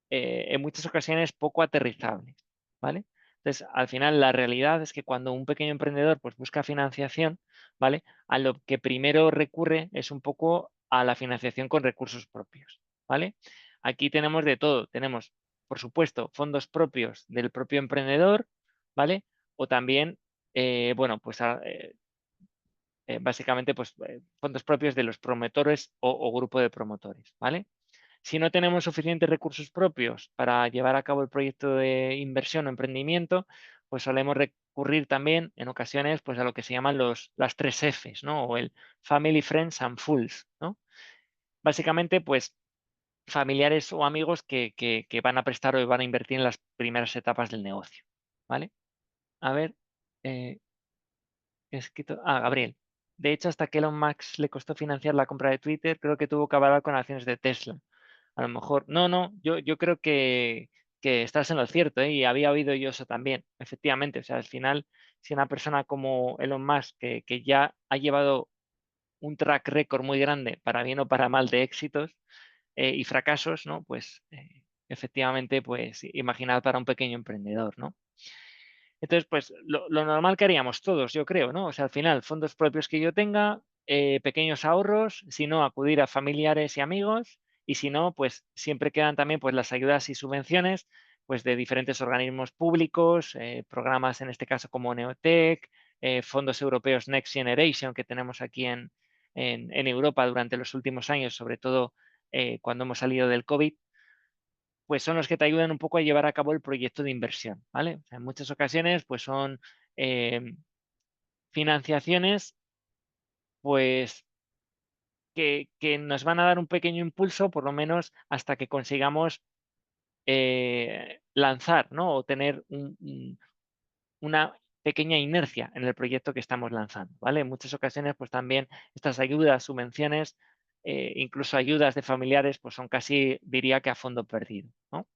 en muchas ocasiones poco aterrizables, ¿vale? Entonces, al final, la realidad es que cuando un pequeño emprendedor pues, busca financiación, ¿vale? A lo que primero recurre es un poco a la financiación con recursos propios, ¿vale? Aquí tenemos de todo. Tenemos, por supuesto, fondos propios del propio emprendedor, ¿vale? O también, bueno, pues básicamente, pues fondos propios de los promotores o grupo de promotores, ¿vale? Si no tenemos suficientes recursos propios para llevar a cabo el proyecto de inversión o emprendimiento, pues solemos recurrir también en ocasiones pues a lo que se llaman las tres Fs, ¿no? O el Family, Friends and Fools, ¿no? Básicamente, pues familiares o amigos que van a prestar o van a invertir en las primeras etapas del negocio, ¿vale? A ver, eh, he escrito, Gabriel. De hecho, hasta que Elon Musk le costó financiar la compra de Twitter, creo que tuvo que avalar con acciones de Tesla. A lo mejor, no, yo creo que estás en lo cierto, ¿eh? Y había oído yo eso también, efectivamente. O sea, al final, si una persona como Elon Musk, que ya ha llevado un track record muy grande, para bien o para mal, de éxitos y fracasos, ¿no? Pues efectivamente, pues imaginad para un pequeño emprendedor, ¿no? Entonces, pues lo normal que haríamos todos, yo creo, ¿no? O sea, al final, fondos propios que yo tenga, pequeños ahorros, si no, acudir a familiares y amigos, y si no, pues siempre quedan también pues las ayudas y subvenciones pues de diferentes organismos públicos, programas en este caso como Neotec, fondos europeos Next Generation que tenemos aquí en Europa durante los últimos años, sobre todo cuando hemos salido del COVID, pues son los que te ayudan un poco a llevar a cabo el proyecto de inversión, ¿vale? O sea, en muchas ocasiones, pues son financiaciones, pues que nos van a dar un pequeño impulso, por lo menos hasta que consigamos lanzar, ¿no? O tener una pequeña inercia en el proyecto que estamos lanzando, ¿vale? En muchas ocasiones, pues también estas ayudas, subvenciones, incluso ayudas de familiares, pues son casi, diría que a fondo perdido, ¿no?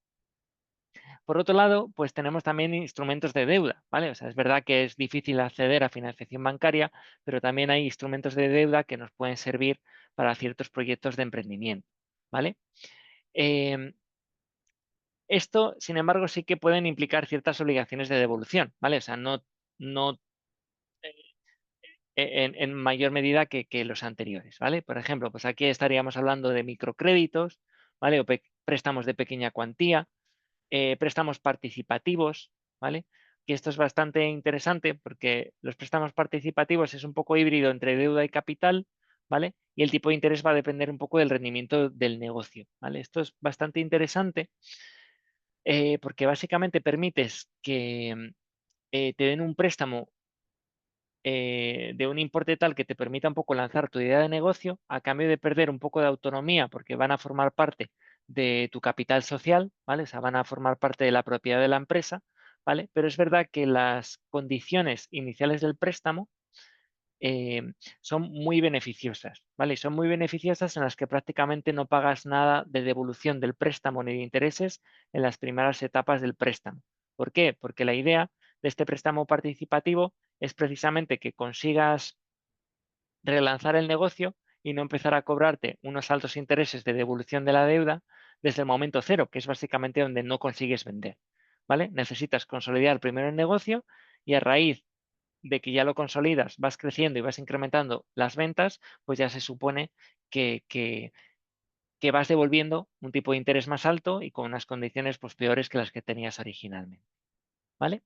Por otro lado, pues tenemos también instrumentos de deuda, ¿vale? O sea, es verdad que es difícil acceder a financiación bancaria, pero también hay instrumentos de deuda que nos pueden servir para ciertos proyectos de emprendimiento, ¿vale? Em, Esto, sin embargo, sí que pueden implicar ciertas obligaciones de devolución, ¿vale? O sea, no en mayor medida que los anteriores, ¿vale? Por ejemplo, pues aquí estaríamos hablando de microcréditos, ¿vale? O préstamos de pequeña cuantía, préstamos participativos, ¿vale? Que esto es bastante interesante porque los préstamos participativos es un poco híbrido entre deuda y capital, ¿vale? Y el tipo de interés va a depender un poco del rendimiento del negocio, ¿vale? Esto es bastante interesante porque básicamente permites que te den un préstamo de un importe tal que te permita un poco lanzar tu idea de negocio a cambio de perder un poco de autonomía porque van a formar parte de tu capital social, ¿vale? O sea, van a formar parte de la propiedad de la empresa, ¿vale? Pero es verdad que las condiciones iniciales del préstamo eh, son muy beneficiosas, ¿vale? Y son muy beneficiosas en las que prácticamente no pagas nada de devolución del préstamo ni de intereses en las primeras etapas del préstamo. ¿Por qué? Porque la idea de este préstamo participativo es precisamente que consigas relanzar el negocio y no empezar a cobrarte unos altos intereses de devolución de la deuda desde el momento cero, que es básicamente donde no consigues vender, ¿vale? Necesitas consolidar primero el negocio y a raíz de que ya lo consolidas, vas creciendo y vas incrementando las ventas, pues ya se supone que vas devolviendo un tipo de interés más alto y con unas condiciones pues, peores que las que tenías originalmente, ¿vale?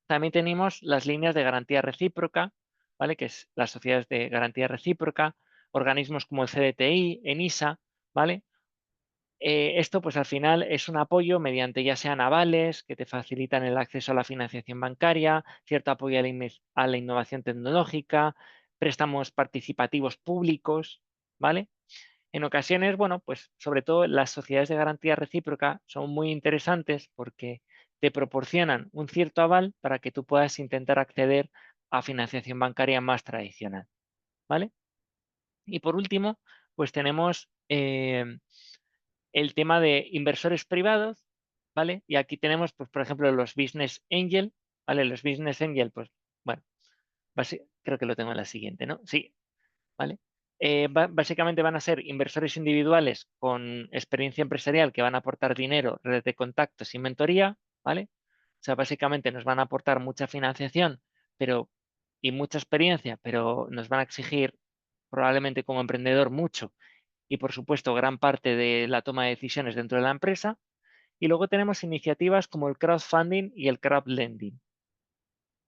También tenemos las líneas de garantía recíproca, ¿vale? Que es las sociedades de garantía recíproca, organismos como el CDTI, ENISA, ¿vale? Esto, pues al final es un apoyo mediante ya sean avales que te facilitan el acceso a la financiación bancaria, cierto apoyo a la innovación tecnológica, préstamos participativos públicos, ¿vale? En ocasiones, bueno, pues sobre todo las sociedades de garantía recíproca son muy interesantes porque te proporcionan un cierto aval para que tú puedas intentar acceder a financiación bancaria más tradicional, ¿vale? Y por último, pues tenemos el tema de inversores privados, ¿vale? Y aquí tenemos, pues, por ejemplo, los Business Angel, ¿vale? Los Business Angel, pues, bueno, creo que lo tengo en la siguiente, ¿no? Sí, ¿vale? Básicamente van a ser inversores individuales con experiencia empresarial que van a aportar dinero, redes de contactos y mentoría, ¿vale? O sea, básicamente nos van a aportar mucha financiación, pero y mucha experiencia, pero nos van a exigir probablemente como emprendedor mucho y por supuesto gran parte de la toma de decisiones dentro de la empresa. Y luego tenemos iniciativas como el crowdfunding y el crowdlending,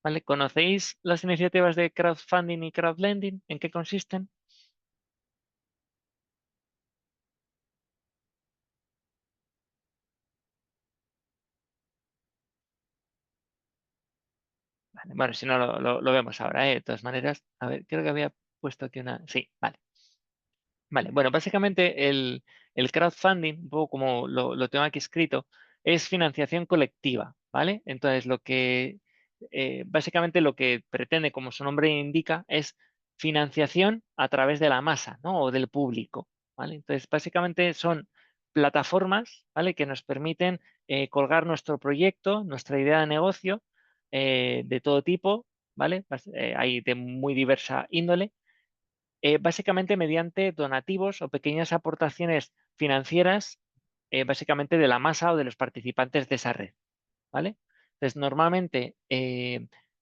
¿vale? ¿Conocéis las iniciativas de crowdfunding y crowdlending? ¿En qué consisten? Vale, bueno, si no lo vemos ahora, ¿eh? De todas maneras, a ver, creo que había puesto aquí una. Sí, vale. Vale, bueno, básicamente el crowdfunding, un poco como lo tengo aquí escrito, es financiación colectiva, ¿vale? Entonces, básicamente lo que pretende, como su nombre indica, es financiación a través de la masa, ¿no? O del público, ¿vale? Entonces, básicamente son plataformas, ¿vale? Que nos permiten colgar nuestro proyecto, nuestra idea de negocio, de todo tipo, ¿vale? Hay de muy diversa índole básicamente mediante donativos o pequeñas aportaciones financieras, básicamente de la masa o de los participantes de esa red, ¿vale? Entonces, normalmente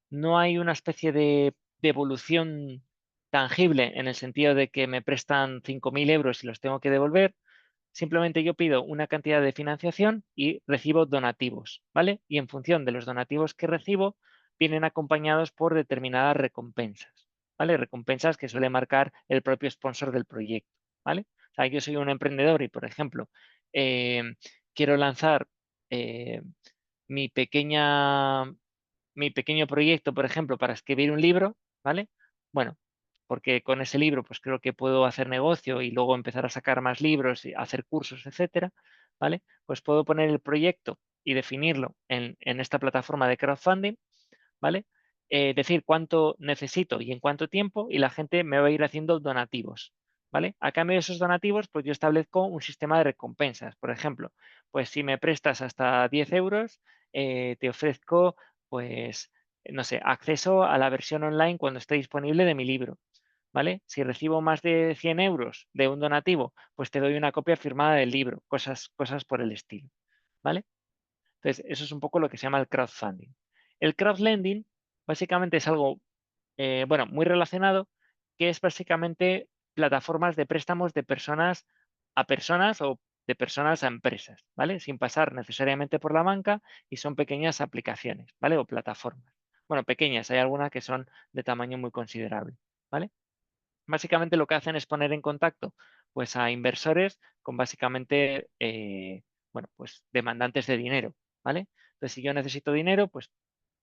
no hay una especie de devolución tangible en el sentido de que me prestan 5.000 euros y los tengo que devolver. Simplemente yo pido una cantidad de financiación y recibo donativos, ¿vale? Y en función de los donativos que recibo, vienen acompañados por determinadas recompensas, ¿vale? Recompensas que suele marcar el propio sponsor del proyecto, ¿vale? O sea, yo soy un emprendedor y, por ejemplo, eh, quiero lanzar eh, mi pequeña mi pequeño proyecto, por ejemplo, para escribir un libro, ¿vale? Bueno, porque con ese libro pues creo que puedo hacer negocio y luego empezar a sacar más libros y hacer cursos, etcétera, ¿vale? Pues puedo poner el proyecto y definirlo en esta plataforma de crowdfunding, ¿vale? Decir cuánto necesito y en cuánto tiempo y la gente me va a ir haciendo donativos, ¿vale? A cambio de esos donativos, pues yo establezco un sistema de recompensas. Por ejemplo, pues si me prestas hasta 10 euros, te ofrezco, pues, no sé, acceso a la versión online cuando esté disponible de mi libro, ¿vale? Si recibo más de 100 euros de un donativo, pues te doy una copia firmada del libro, cosas por el estilo, ¿vale? Entonces, eso es un poco lo que se llama el crowdfunding. El crowdlending básicamente es algo, bueno, muy relacionado, que es básicamente plataformas de préstamos de personas a personas o de personas a empresas, ¿vale? Sin pasar necesariamente por la banca y son pequeñas aplicaciones, ¿vale? O plataformas. Bueno, pequeñas, hay algunas que son de tamaño muy considerable, ¿vale? Básicamente lo que hacen es poner en contacto pues a inversores con básicamente bueno, pues demandantes de dinero, ¿vale? Entonces, si yo necesito dinero, pues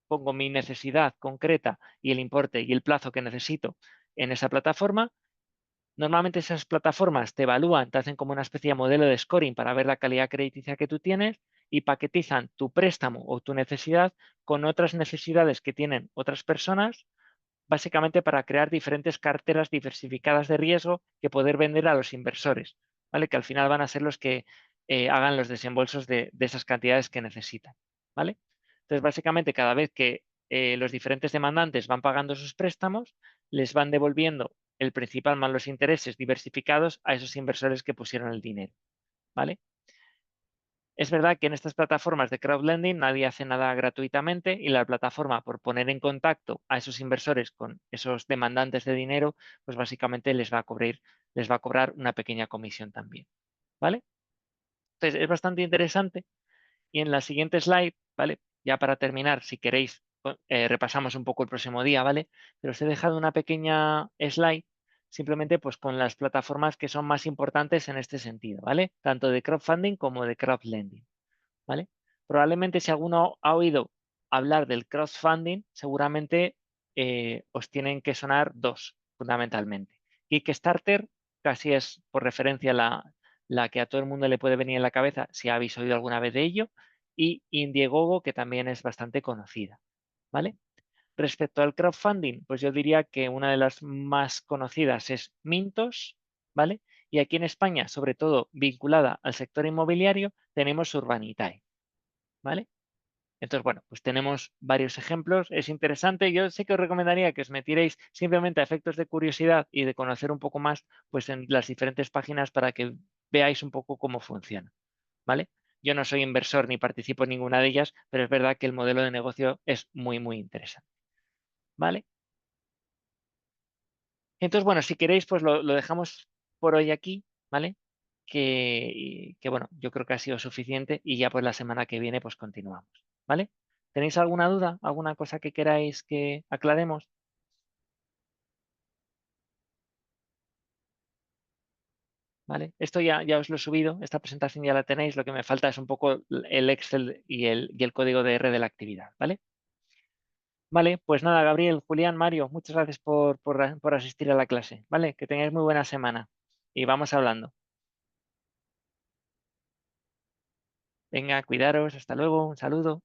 pongo mi necesidad concreta y el importe y el plazo que necesito en esa plataforma. Normalmente esas plataformas te evalúan, te hacen como una especie de modelo de scoring para ver la calidad crediticia que tú tienes y paquetizan tu préstamo o tu necesidad con otras necesidades que tienen otras personas básicamente para crear diferentes carteras diversificadas de riesgo que poder vender a los inversores, ¿vale? Que al final van a ser los que hagan los desembolsos de esas cantidades que necesitan, ¿vale? Entonces, básicamente, cada vez que los diferentes demandantes van pagando sus préstamos, les van devolviendo el principal más los intereses diversificados a esos inversores que pusieron el dinero, ¿vale? Es verdad que en estas plataformas de crowdlending nadie hace nada gratuitamente y la plataforma, por poner en contacto a esos inversores con esos demandantes de dinero, pues básicamente les va a cobrar una pequeña comisión también, ¿vale? Entonces es bastante interesante y en la siguiente slide, ¿vale? Ya para terminar, si queréis, repasamos un poco el próximo día, ¿vale? Pero os he dejado una pequeña slide simplemente pues con las plataformas que son más importantes en este sentido, ¿vale? Tanto de crowdfunding como de crowdlending, ¿vale? Probablemente si alguno ha oído hablar del crowdfunding, seguramente os tienen que sonar dos, fundamentalmente. Kickstarter casi es por referencia la que a todo el mundo le puede venir en la cabeza si habéis oído alguna vez de ello, y Indiegogo, que también es bastante conocida, ¿vale? Respecto al crowdfunding, pues yo diría que una de las más conocidas es Mintos, ¿vale? Y aquí en España, sobre todo vinculada al sector inmobiliario, tenemos Urbanitae, ¿vale? Entonces, bueno, pues tenemos varios ejemplos. Es interesante. Yo sí que os recomendaría que os metierais simplemente a efectos de curiosidad y de conocer un poco más, pues en las diferentes páginas para que veáis un poco cómo funciona, ¿vale? Yo no soy inversor ni participo en ninguna de ellas, pero es verdad que el modelo de negocio es muy, muy interesante, ¿vale? Entonces, bueno, si queréis, pues lo dejamos por hoy aquí, ¿vale? Bueno, yo creo que ha sido suficiente y ya pues la semana que viene pues continuamos, ¿vale? ¿Tenéis alguna duda? ¿Alguna cosa que queráis que aclaremos? ¿Vale? Esto ya os lo he subido, esta presentación ya la tenéis, lo que me falta es un poco el Excel y el código de R de la actividad, ¿vale? Vale, pues nada, Gabriel, Julián, Mario, muchas gracias por asistir a la clase, ¿vale? Que tengáis muy buena semana y vamos hablando. Venga, cuidaros, hasta luego, un saludo.